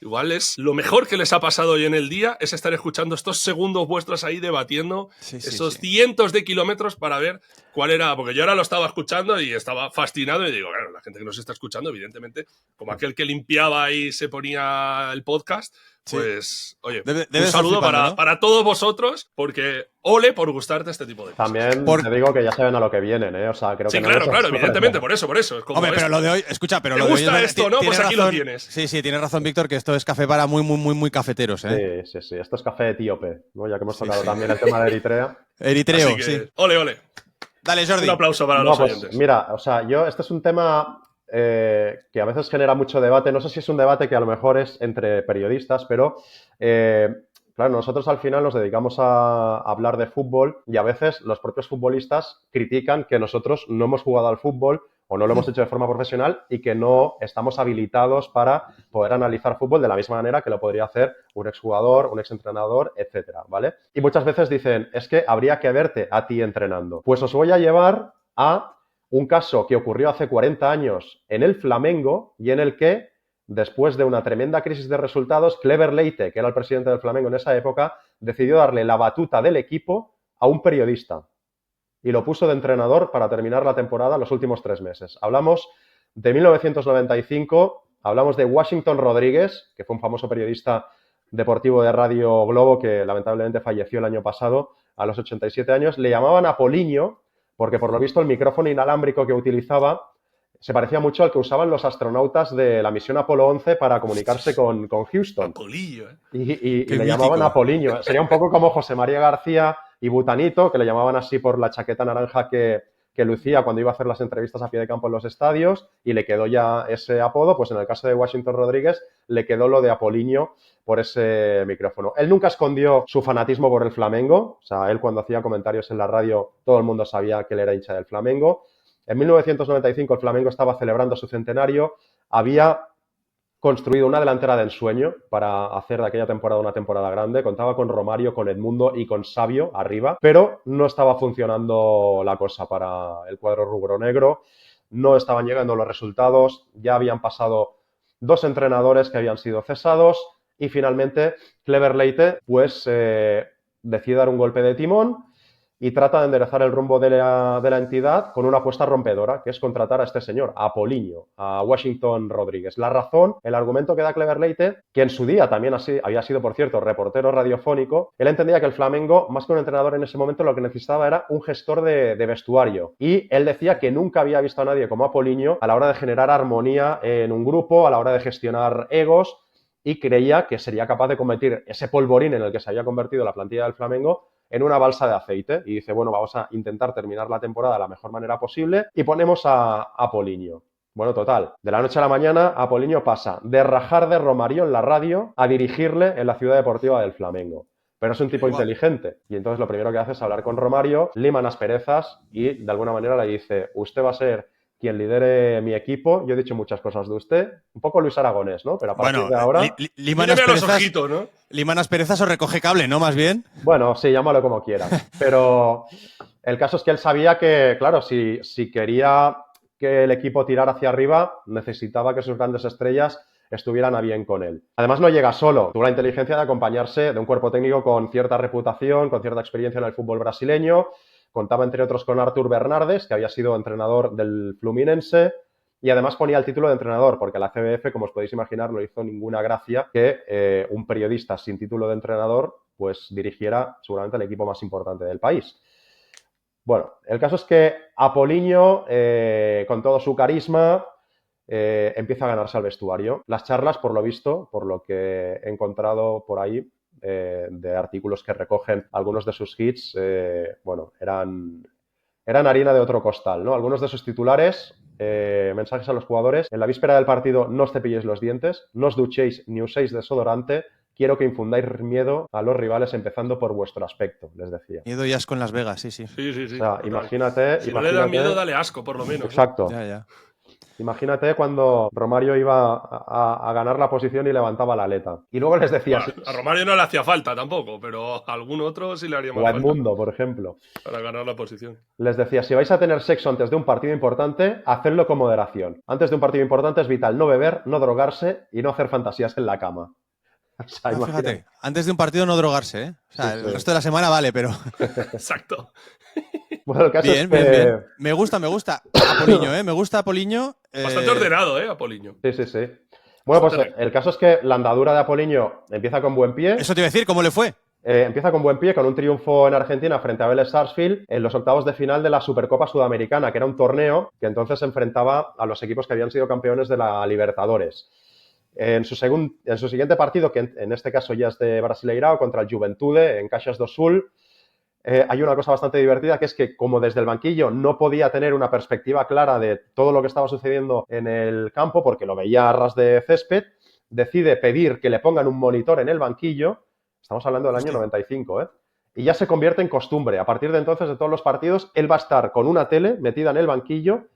Igual es lo mejor que les ha pasado hoy en el día, es estar escuchando estos segundos vuestros ahí debatiendo esos cientos de kilómetros para ver cuál era, porque yo ahora lo estaba escuchando y estaba fascinado y digo, bueno, la gente que nos está escuchando, evidentemente, como aquel que limpiaba y se ponía el podcast, pues, oye, un saludo para todos vosotros, porque ole por gustarte este tipo de cosas. También te digo que ya saben a lo que vienen, ¿eh? O sea, creo que claro, evidentemente, por eso. Es como hombre, pero lo de hoy, escucha, pero ¿te lo de hoy gusta esto, no? Pues aquí razón, lo tienes. Sí, tienes razón, Víctor, que esto es café para muy cafeteros, ¿eh? Sí. Esto es café etíope, ¿no? Ya que hemos tocado también el tema de Eritrea. Eritreo, sí. Ole. Dale, Jordi. Un aplauso para los oyentes. Mira, o sea, este es un tema que a veces genera mucho debate. No sé si es un debate que a lo mejor es entre periodistas, pero claro, nosotros al final nos dedicamos a hablar de fútbol y a veces los propios futbolistas critican que nosotros no hemos jugado al fútbol o no lo hemos hecho de forma profesional y que no estamos habilitados para poder analizar fútbol de la misma manera que lo podría hacer un exjugador, un exentrenador, etcétera, ¿vale? Y muchas veces dicen, es que habría que verte a ti entrenando. Pues os voy a llevar a Un caso que ocurrió hace 40 años en el Flamengo y en el que, después de una tremenda crisis de resultados, Clever Leite, que era el presidente del Flamengo en esa época, decidió darle la batuta del equipo a un periodista y lo puso de entrenador para terminar la temporada los últimos 3 meses. Hablamos de 1995, hablamos de Washington Rodríguez, que fue un famoso periodista deportivo de Radio Globo que lamentablemente falleció el año pasado a los 87 años. Le llamaban Apollinho porque por lo visto el micrófono inalámbrico que utilizaba se parecía mucho al que usaban los astronautas de la misión Apolo 11 para comunicarse con Houston. Apolillo, ¿eh? Y le llamaban Apollinho. Sería un poco como José María García y Butanito, que le llamaban así por la chaqueta naranja que lucía cuando iba a hacer las entrevistas a pie de campo en los estadios, y le quedó ya ese apodo. Pues en el caso de Washington Rodríguez le quedó lo de Apollinho por ese micrófono. Él nunca escondió su fanatismo por el Flamengo. O sea, él cuando hacía comentarios en la radio todo el mundo sabía que él era hincha del Flamengo. En 1995 el Flamengo estaba celebrando su centenario, había construido una delantera de ensueño para hacer de aquella temporada una temporada grande, contaba con Romario, con Edmundo y con Sabio arriba, pero no estaba funcionando la cosa para el cuadro rubro-negro, no estaban llegando los resultados, ya habían pasado 2 entrenadores que habían sido cesados y finalmente Clever Leite pues decide dar un golpe de timón y trata de enderezar el rumbo de la entidad con una apuesta rompedora, que es contratar a este señor, a Apollinho, a Washington Rodríguez. La razón, el argumento que da Clever Leite, que en su día también había sido, por cierto, reportero radiofónico, él entendía que el Flamengo, más que un entrenador en ese momento, lo que necesitaba era un gestor de vestuario. Y él decía que nunca había visto a nadie como Apollinho a la hora de generar armonía en un grupo, a la hora de gestionar egos, y creía que sería capaz de convertir ese polvorín en el que se había convertido la plantilla del Flamengo en una balsa de aceite. Y dice, bueno, vamos a intentar terminar la temporada de la mejor manera posible y ponemos a Apollinho. Bueno, total, de la noche a la mañana Apollinho pasa de rajar de Romario en la radio a dirigirle en la ciudad deportiva del Flamengo. Pero es un tipo inteligente y entonces lo primero que hace es hablar con Romario, liman asperezas y de alguna manera le dice, usted va a ser quien lidere mi equipo. Yo he dicho muchas cosas de usted, un poco Luis Aragonés, ¿no? Pero a partir de ahora... Liman asperezas, ¿no? Liman asperezas o recoge cable, ¿no? Más bien. Bueno, sí, llámalo como quieras. Pero el caso es que él sabía que, claro, si quería que el equipo tirara hacia arriba, necesitaba que sus grandes estrellas estuvieran a bien con él. Además, no llega solo. Tuvo la inteligencia de acompañarse de un cuerpo técnico con cierta reputación, con cierta experiencia en el fútbol brasileño. Contaba, entre otros, con Artur Bernardes, que había sido entrenador del Fluminense, y además ponía el título de entrenador, porque la CBF, como os podéis imaginar, no hizo ninguna gracia que un periodista sin título de entrenador pues dirigiera seguramente el equipo más importante del país. Bueno, el caso es que Apollinho, con todo su carisma, empieza a ganarse al vestuario. Las charlas, por lo visto, por lo que he encontrado por ahí, de artículos que recogen algunos de sus hits, bueno, eran harina de otro costal, ¿no? Algunos de sus titulares, mensajes a los jugadores: en la víspera del partido no os cepilléis los dientes, no os duchéis ni uséis desodorante, quiero que infundáis miedo a los rivales empezando por vuestro aspecto, les decía. Miedo y asco en Las Vegas, sí. Sí. O sea, imagínate... Si no le da miedo, dale asco, por lo menos. Exacto. Ya. Imagínate cuando Romario iba a ganar la posición y levantaba la aleta. Y luego les decía... Bueno, a Romario no le hacía falta tampoco, pero a algún otro sí le haría más falta. O a Edmundo, por ejemplo. Para ganar la posición. Les decía, si vais a tener sexo antes de un partido importante, hacedlo con moderación. Antes de un partido importante es vital no beber, no drogarse y no hacer fantasías en la cama. O sea, fíjate, antes de un partido no drogarse, ¿eh? O sea, sí. El resto de la semana vale, pero... Exacto. Bueno, el caso bien. Me gusta. Apollinho, ¿eh? Me gusta Apollinho. Bastante ordenado, ¿eh? Apollinho. Sí. Bueno, pues el caso es que la andadura de Apollinho empieza con buen pie. Eso te iba a decir, ¿cómo le fue? Empieza con buen pie, con un triunfo en Argentina frente a Vélez Sarsfield en los octavos de final de la Supercopa Sudamericana, que era un torneo que entonces enfrentaba a los equipos que habían sido campeones de la Libertadores. En su siguiente partido, que en este caso ya es de Brasileirao, contra el Juventude en Caxias do Sul, hay una cosa bastante divertida, que es que como desde el banquillo no podía tener una perspectiva clara de todo lo que estaba sucediendo en el campo, porque lo veía a ras de césped, decide pedir que le pongan un monitor en el banquillo. Estamos hablando del año 95, ¿eh? Y ya se convierte en costumbre. A partir de entonces, de todos los partidos, él va a estar con una tele metida en el banquillo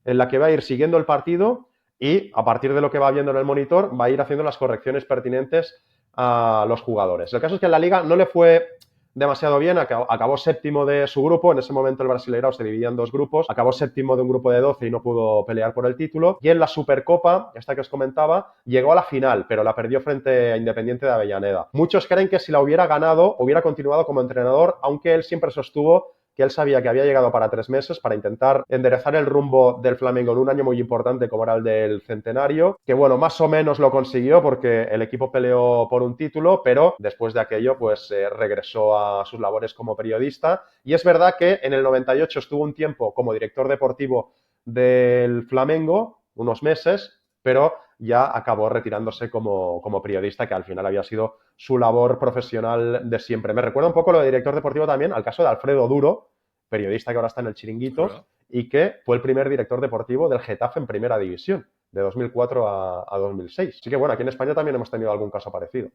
en la que va a ir siguiendo el partido y a partir de lo que va viendo en el monitor va a ir haciendo las correcciones pertinentes a los jugadores. El caso es que en la Liga no le fue demasiado bien, acabó séptimo de su grupo. En ese momento el Brasileirao se dividía en dos grupos, acabó séptimo de un grupo de 12 y no pudo pelear por el título, y en la Supercopa, esta que os comentaba, llegó a la final, pero la perdió frente a Independiente de Avellaneda. Muchos creen que si la hubiera ganado, hubiera continuado como entrenador, aunque él siempre sostuvo que él sabía que había llegado para 3 meses para intentar enderezar el rumbo del Flamengo en un año muy importante como era el del centenario, que bueno, más o menos lo consiguió porque el equipo peleó por un título, pero después de aquello pues regresó a sus labores como periodista. Y es verdad que en el 98 estuvo un tiempo como director deportivo del Flamengo, unos meses, pero ya acabó retirándose como periodista, que al final había sido su labor profesional de siempre. Me recuerda un poco lo de director deportivo también al caso de Alfredo Duro, periodista que ahora está en el Chiringuito, Hola. y que fue el primer director deportivo del Getafe en Primera División, de 2004 a 2006. Así que bueno, aquí en España también hemos tenido algún caso parecido.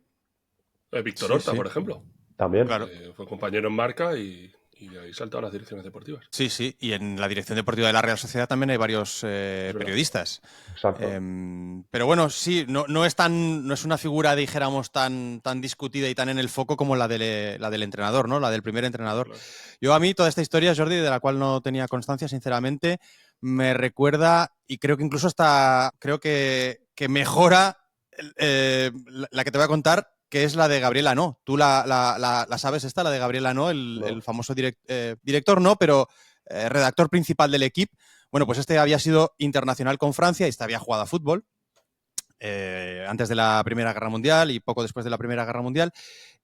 Víctor Sí, Horta, sí. por ejemplo. También. Claro. Fue compañero en Marca y de ahí saltó a las direcciones deportivas. Sí, sí. Y en la dirección deportiva de la Real Sociedad también hay varios periodistas. Exacto. Pero bueno, sí, no es una figura, dijéramos, tan discutida y tan en el foco como la del entrenador, ¿no? La del primer entrenador. Claro. Yo a mí toda esta historia, Jordi, de la cual no tenía constancia, sinceramente, me recuerda, y creo que incluso creo que mejora la que te voy a contar, que es la de Gabriel Anó. ¿Tú la sabes esta, la de Gabriel Anó, el famoso director, no, pero redactor principal del equipo? Bueno, pues este había sido internacional con Francia y este había jugado a fútbol antes de la Primera Guerra Mundial y poco después de la Primera Guerra Mundial.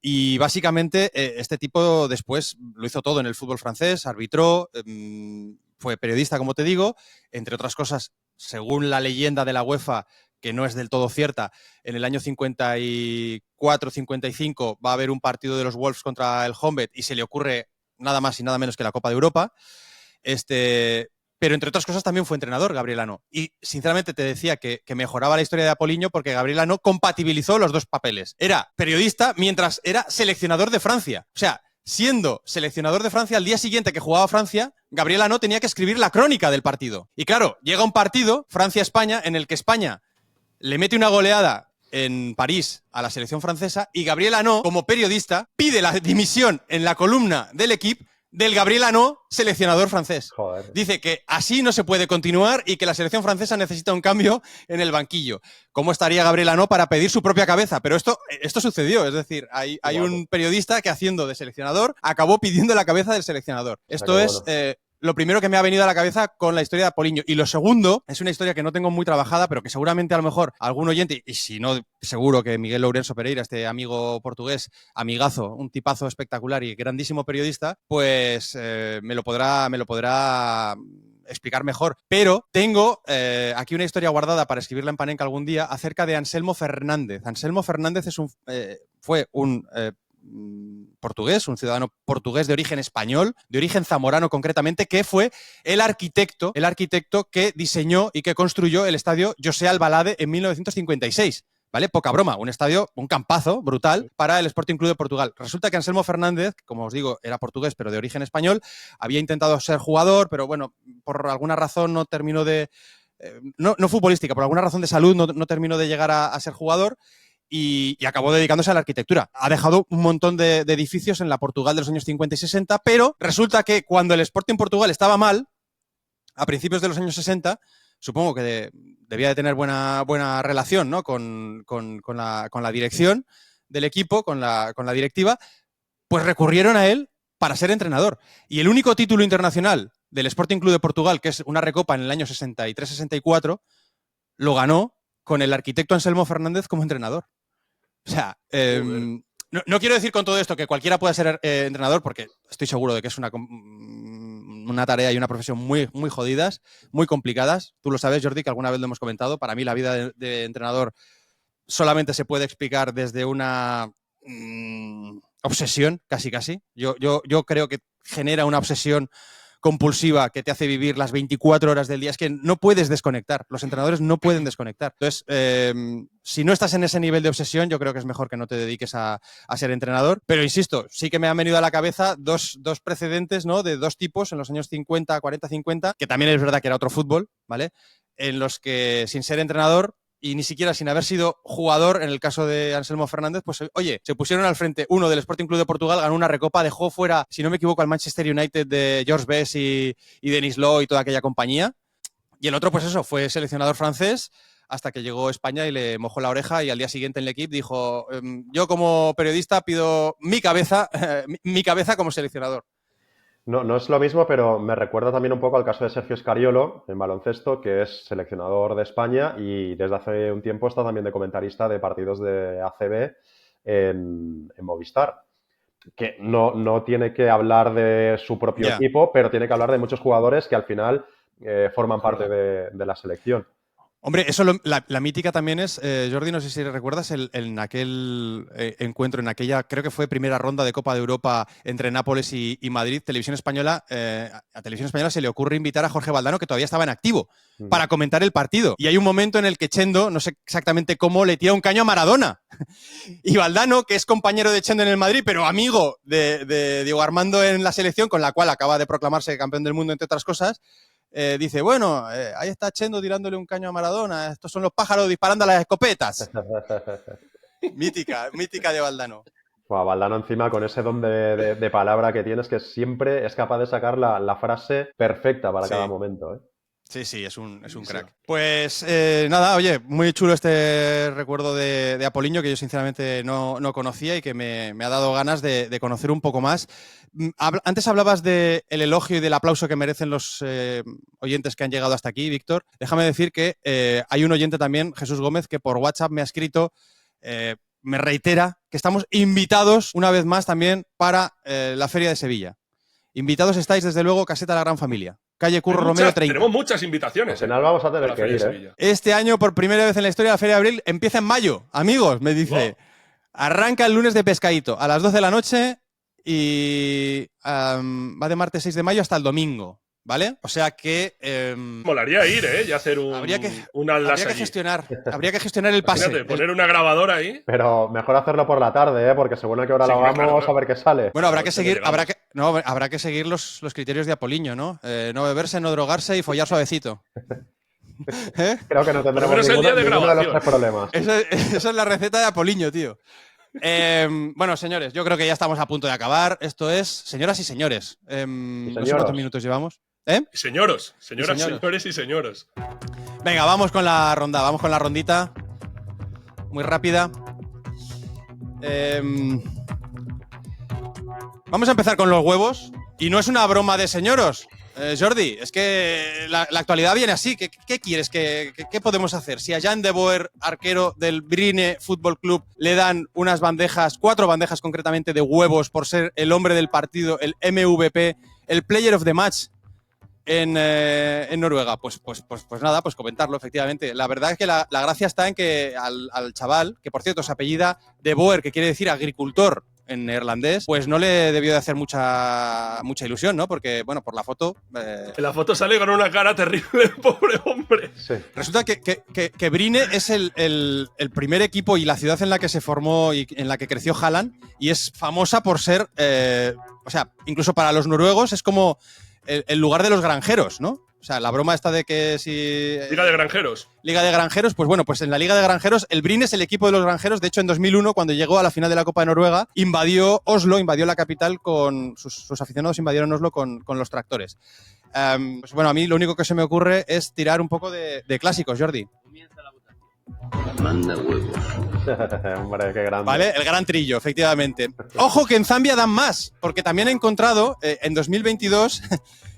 Y básicamente este tipo después lo hizo todo en el fútbol francés, arbitró, fue periodista, como te digo, entre otras cosas, según la leyenda de la UEFA, que no es del todo cierta, en el año 54-55 va a haber un partido de los Wolves contra el Honvéd y se le ocurre nada más y nada menos que la Copa de Europa. Pero entre otras cosas también fue entrenador Gabriel Anó. Y sinceramente te decía que mejoraba la historia de Apoliño porque Gabriel Anó compatibilizó los dos papeles. Era periodista mientras era seleccionador de Francia. O sea, siendo seleccionador de Francia, al día siguiente que jugaba Francia, Gabriel Anó tenía que escribir la crónica del partido. Y claro, llega un partido, Francia-España, en el que España le mete una goleada en París a la selección francesa y Gabriel Anó, como periodista, pide la dimisión en la columna del equipo del Gabriel Anó, seleccionador francés. Joder. Dice que así no se puede continuar y que la selección francesa necesita un cambio en el banquillo. ¿Cómo estaría Gabriel Anó para pedir su propia cabeza? Pero esto sucedió, es decir, hay un periodista que haciendo de seleccionador acabó pidiendo la cabeza del seleccionador. Esto es lo primero que me ha venido a la cabeza con la historia de Apoliño. Y lo segundo, es una historia que no tengo muy trabajada, pero que seguramente a lo mejor algún oyente, y si no, seguro que Miguel Lourenço Pereira, este amigo portugués, amigazo, un tipazo espectacular y grandísimo periodista, pues me lo podrá explicar mejor. Pero tengo aquí una historia guardada para escribirla en Panenka algún día acerca de Anselmo Fernández. Anselmo Fernández fue un portugués, un ciudadano portugués de origen español, de origen zamorano concretamente, que fue el arquitecto que diseñó y que construyó el estadio José Alvalade en 1956. ¿Vale? Poca broma, un estadio, un campazo brutal para el Sporting Club de Portugal. Resulta que Anselmo Fernández, como os digo, era portugués pero de origen español, había intentado ser jugador, pero bueno, por alguna razón no terminó de... no futbolística, por alguna razón de salud no terminó de llegar a ser jugador. Y acabó dedicándose a la arquitectura. Ha dejado un montón de edificios en la Portugal de los años 50 y 60, pero resulta que cuando el Sporting Portugal estaba mal, a principios de los años 60, supongo que debía de tener buena relación, ¿no? con la dirección del equipo, con la directiva, pues recurrieron a él para ser entrenador. Y el único título internacional del Sporting Club de Portugal, que es una recopa en el año 63-64, lo ganó con el arquitecto Anselmo Fernández como entrenador. O sea, no quiero decir con todo esto que cualquiera pueda ser entrenador, porque estoy seguro de que es una tarea y una profesión muy, muy jodidas, muy complicadas. Tú lo sabes, Jordi, que alguna vez lo hemos comentado. Para mí la vida de entrenador solamente se puede explicar desde una obsesión, casi. Yo creo que genera una obsesión compulsiva que te hace vivir las 24 horas del día. Es que no puedes desconectar. Los entrenadores no pueden desconectar. Entonces, si no estás en ese nivel de obsesión, yo creo que es mejor que no te dediques a ser entrenador. Pero insisto, sí que me han venido a la cabeza dos precedentes, ¿no? De dos tipos en los años 50, 40, 50, que también es verdad que era otro fútbol, ¿vale? En los que sin ser entrenador y ni siquiera sin haber sido jugador, en el caso de Anselmo Fernández, pues oye, se pusieron al frente uno del Sporting Club de Portugal, ganó una recopa, dejó fuera, si no me equivoco, al Manchester United de George Best y Denis Law y toda aquella compañía. Y el otro, pues eso, fue seleccionador francés hasta que llegó a España y le mojó la oreja y al día siguiente en el equipo dijo, yo como periodista pido mi cabeza como seleccionador. No es lo mismo, pero me recuerda también un poco al caso de Sergio Scariolo en baloncesto, que es seleccionador de España y desde hace un tiempo está también de comentarista de partidos de ACB en Movistar. Que no tiene que hablar de su propio equipo, pero tiene que hablar de muchos jugadores que al final forman parte de la selección. Hombre, eso la mítica también es, Jordi, no sé si recuerdas, en aquel encuentro, en aquella, creo que fue primera ronda de Copa de Europa entre Nápoles y Madrid, Televisión Española, a Televisión Española se le ocurre invitar a Jorge Valdano, que todavía estaba en activo, para comentar el partido. Y hay un momento en el que Chendo, no sé exactamente cómo, le tira un caño a Maradona. Y Valdano, que es compañero de Chendo en el Madrid, pero amigo de Diego Armando en la selección, con la cual acaba de proclamarse campeón del mundo, entre otras cosas, dice, bueno, ahí está Chendo tirándole un caño a Maradona, estos son los pájaros disparando a las escopetas. mítica de Valdano. Bueno, Valdano encima con ese don de palabra que tienes, que siempre es capaz de sacar la frase perfecta para cada momento, ¿eh? Sí, es un crack. Pues nada, oye, muy chulo este recuerdo de Apoliño, que yo sinceramente no conocía y que me ha dado ganas de conocer un poco más. Antes hablabas del elogio y del aplauso que merecen los oyentes que han llegado hasta aquí, Víctor. Déjame decir que hay un oyente también, Jesús Gómez, que por WhatsApp me ha escrito, me reitera que estamos invitados una vez más también para la Feria de Sevilla. Invitados estáis, desde luego, Caseta La Gran Familia. Calle Curro Romero 30. Tenemos muchas invitaciones. Al final vamos a tener que ir, ¿eh? Este año, por primera vez en la historia, la Feria de Abril empieza en mayo. Amigos, me dice. Wow. Arranca el lunes de pescadito a las 12 de la noche y va de martes 6 de mayo hasta el domingo, ¿vale? O sea que... molaría ir, ¿eh? Y hacer un habría que gestionar el pase. Fíjate, poner una grabadora ahí. Pero mejor hacerlo por la tarde, ¿eh? Porque según a qué hora lo hagamos, claro. A ver qué sale. Bueno, habrá que seguir los criterios de Apoliño, ¿no? No beberse, no drogarse y follar suavecito. ¿Eh? Creo que no tendremos ninguno de los tres problemas. Esa es la receta de Apoliño, tío. Bueno, señores, yo creo que ya estamos a punto de acabar. Esto es, señoras y señores. No sé cuántos minutos llevamos. Señoras, señores y señoros. Venga, vamos con la ronda. Vamos con la rondita. Muy rápida. Vamos a empezar con los huevos. Y no es una broma de señoros. Jordi, es que la actualidad viene así. ¿Qué quieres? ¿Qué podemos hacer? Si a Jan de Boer, arquero del Brine Fútbol Club, le dan unas bandejas, 4 bandejas concretamente de huevos por ser el hombre del partido, el MVP, el Player of the Match en Noruega, pues nada, pues comentarlo, efectivamente. La verdad es que la gracia está en que al chaval, que por cierto se apellida de Boer, que quiere decir agricultor en neerlandés, pues no le debió de hacer mucha ilusión, ¿no? Porque, bueno, por la foto... En la foto sale con una cara terrible, pobre hombre. Sí. Resulta que Brine es el primer equipo y la ciudad en la que se formó y en la que creció Haaland, y es famosa por ser... o sea, incluso para los noruegos es como el lugar de los granjeros, ¿no? O sea, la broma esta de que si... Liga de Granjeros. Liga de Granjeros, pues bueno, pues en la Liga de Granjeros, el Brine es el equipo de los granjeros. De hecho, en 2001, cuando llegó a la final de la Copa de Noruega, invadió la capital con... Sus aficionados invadieron Oslo con los tractores. Pues bueno, a mí lo único que se me ocurre es tirar un poco de clásicos, Jordi. Comienza la votación. Manda huevos. Hombre, qué grande. Vale, el gran trillo, efectivamente. Ojo que en Zambia dan más, porque también he encontrado en 2022...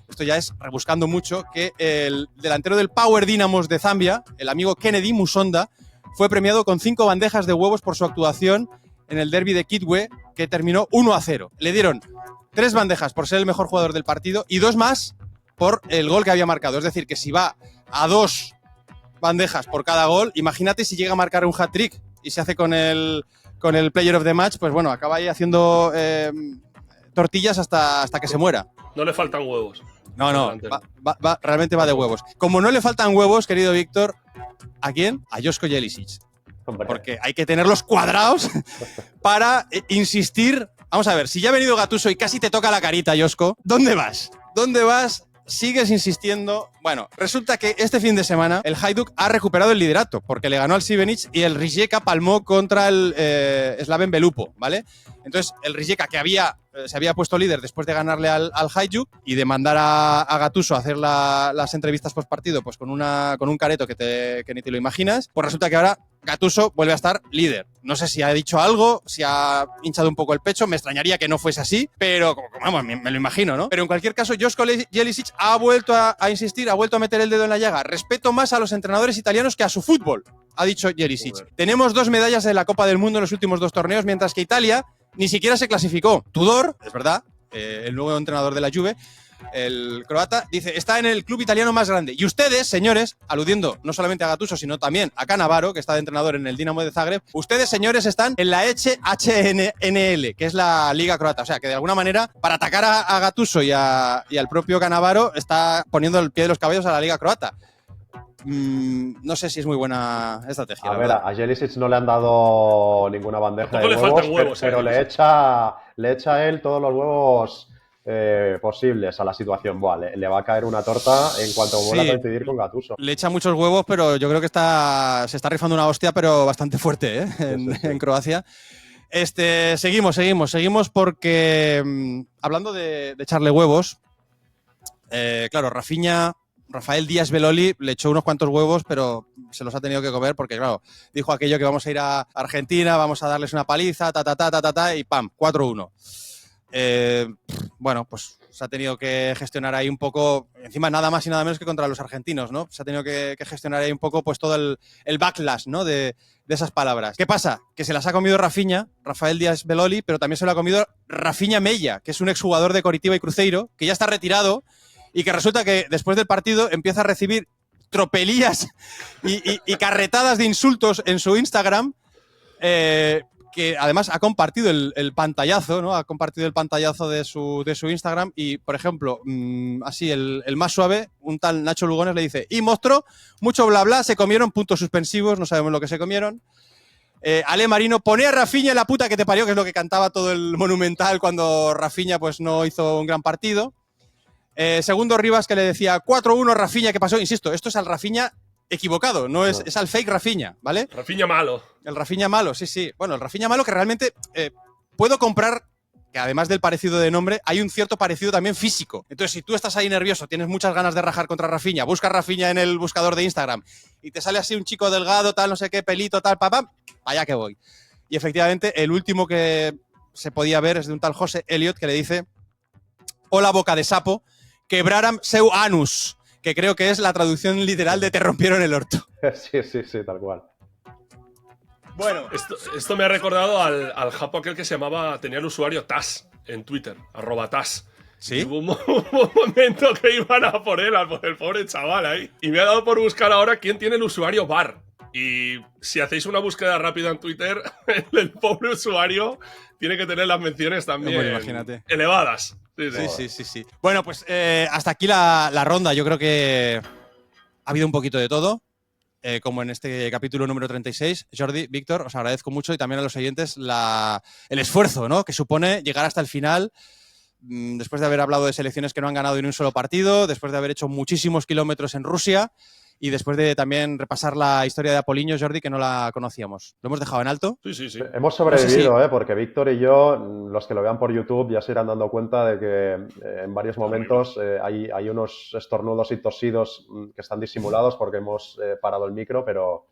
Esto ya es rebuscando mucho, que el delantero del Power Dynamos de Zambia, el amigo Kennedy Musonda, fue premiado con 5 bandejas de huevos por su actuación en el derbi de Kitwe, que terminó 1-0. Le dieron 3 bandejas por ser el mejor jugador del partido y 2 más por el gol que había marcado. Es decir, que si va a 2 bandejas por cada gol, imagínate si llega a marcar un hat-trick y se hace con el Player of the Match, pues bueno, acaba ahí haciendo tortillas hasta que se muera. No le faltan huevos. No, realmente va de huevos. Como no le faltan huevos, querido Víctor, ¿a quién? A Josko Jelisic. Porque hay que tenerlos cuadrados para insistir. Vamos a ver, si ya ha venido Gattuso y casi te toca la carita, Josko, ¿dónde vas? ¿Dónde vas sigues insistiendo. Bueno, resulta que este fin de semana el Hajduk ha recuperado el liderato porque le ganó al Šibenik y el Rijeka palmó contra el Slaven Belupo, ¿vale? Entonces, el Rijeka que se había puesto líder después de ganarle al Hajduk y de mandar a Gattuso a hacer las entrevistas post partido pues con un careto que ni te lo imaginas, pues resulta que ahora Gattuso vuelve a estar líder. No sé si ha dicho algo, si ha hinchado un poco el pecho, me extrañaría que no fuese así, pero vamos, me lo imagino, ¿no? Pero en cualquier caso, Josko Jelicic ha vuelto a insistir, ha vuelto a meter el dedo en la llaga. Respeto más a los entrenadores italianos que a su fútbol, ha dicho Jelicic. Tenemos 2 medallas de la Copa del Mundo en los últimos 2 torneos, mientras que Italia ni siquiera se clasificó. Tudor, es verdad, el nuevo entrenador de la Juve, el croata, dice, está en el club italiano más grande. Y ustedes, señores, aludiendo no solamente a Gattuso, sino también a Cannavaro, que está de entrenador en el Dinamo de Zagreb, ustedes, señores, están en la HNL, que es la liga croata. O sea, que de alguna manera, para atacar a Gattuso y al propio Cannavaro, está poniendo el pie de los caballos a la liga croata. No sé si es muy buena estrategia. A ver, a Jelicic no le han dado ninguna bandeja Tampoco de le huevos, faltan huevos, pero le echa a él todos los huevos posibles a la situación. Buah, le va a caer una torta en cuanto vuelva a coincidir con Gattuso. Le echa muchos huevos, pero yo creo que se está rifando una hostia, pero bastante fuerte, ¿eh? En Croacia. Seguimos porque hablando de echarle huevos, claro, Rafael Díaz Beloli le echó unos cuantos huevos, pero se los ha tenido que comer porque, claro, dijo aquello que vamos a ir a Argentina, vamos a darles una paliza, y ¡pam! 4-1. Bueno, pues se ha tenido que gestionar ahí un poco, encima nada más y nada menos que contra los argentinos, ¿no? Se ha tenido que gestionar ahí un poco pues todo el backlash, ¿no? De esas palabras. ¿Qué pasa? Que se las ha comido Rafael Díaz Beloli, pero también se lo ha comido Rafinha Mella, que es un exjugador de Coritiba y Cruzeiro, que ya está retirado y que resulta que después del partido empieza a recibir tropelías y carretadas de insultos en su Instagram, que además ha compartido el pantallazo, ¿no? Ha compartido el pantallazo de su Instagram y, por ejemplo, así, el más suave, un tal Nacho Lugones le dice, y mostró mucho bla bla, se comieron puntos suspensivos, no sabemos lo que se comieron. Ale Marino, pone a Rafinha la puta que te parió, que es lo que cantaba todo el Monumental cuando Rafinha pues no hizo un gran partido. Segundo Rivas, que le decía 4-1 Rafinha, ¿qué pasó? Insisto, esto es al Rafinha equivocado, no es al fake Rafinha, ¿vale? Rafinha malo. El Rafinha malo, sí. Bueno, el Rafinha malo que realmente puedo comprar, que además del parecido de nombre, hay un cierto parecido también físico. Entonces, si tú estás ahí nervioso, tienes muchas ganas de rajar contra Rafinha, buscas Rafinha en el buscador de Instagram y te sale así un chico delgado, tal, no sé qué, pelito, tal, papá, allá que voy. Y efectivamente, el último que se podía ver es de un tal José Elliot que le dice, hola boca de sapo, quebraram seu anus, que creo que es la traducción literal de te rompieron el orto. Sí, tal cual. Bueno, esto me ha recordado al japo aquel que se llamaba, tenía el usuario Tas en Twitter, @Tas. ¿sí? Y hubo un momento que iban a por él, por el pobre chaval ahí. Y me ha dado por buscar ahora quién tiene el usuario Bar. Y si hacéis una búsqueda rápida en Twitter, el pobre usuario tiene que tener las menciones también imagínate. Elevadas. Sí. Bueno, pues hasta aquí la ronda. Yo creo que ha habido un poquito de todo, como en este capítulo número 36. Jordi, Víctor, os agradezco mucho y también a los oyentes el esfuerzo, ¿no?, que supone llegar hasta el final, después de haber hablado de selecciones que no han ganado ni un solo partido, después de haber hecho muchísimos kilómetros en Rusia y después de también repasar la historia de Apoliño, Jordi, que no la conocíamos. ¿Lo hemos dejado en alto? Sí. Hemos sobrevivido, porque Víctor y yo, los que lo vean por YouTube, ya se irán dando cuenta de que en varios momentos hay unos estornudos y tosidos que están disimulados porque hemos parado el micro, pero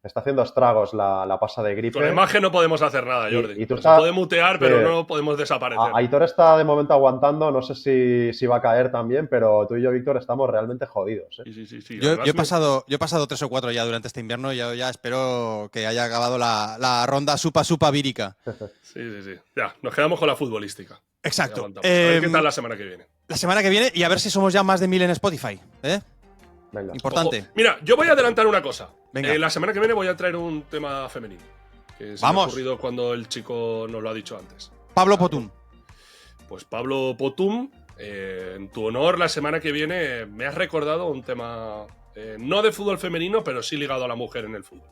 está haciendo estragos la pasa de gripe. Con la imagen no podemos hacer nada, Jordi. Y tú se puede mutear, pero no podemos desaparecer. Aitor está de momento aguantando, no sé si va a caer también, pero tú y yo, Víctor, estamos realmente jodidos. Sí. Yo he pasado 3 o 4 ya durante este invierno y ya espero que haya acabado la ronda supa vírica. Sí. Ya, nos quedamos con la futbolística. Exacto. A ver qué tal la semana que viene. La semana que viene y a ver si somos ya más de 1000 en Spotify. Venga. Importante. Ojo. Mira, yo voy a adelantar una cosa. Venga. La semana que viene voy a traer un tema femenino. Que se me ha ocurrido cuando el chico nos lo ha dicho antes. Pablo Potum. Pues Pablo Potum, en tu honor, la semana que viene me has recordado un tema no de fútbol femenino, pero sí ligado a la mujer en el fútbol.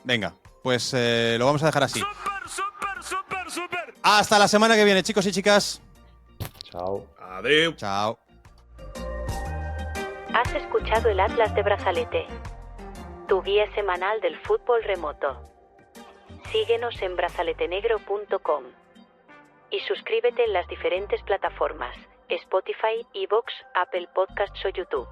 Venga, pues lo vamos a dejar así. ¡Súper! Hasta la semana que viene, chicos y chicas. Chao. Adeu. Chao. Has escuchado el Atlas de Brazalete, tu guía semanal del fútbol remoto. Síguenos en brazaletenegro.com y suscríbete en las diferentes plataformas: Spotify, iVoox, Apple Podcasts o YouTube.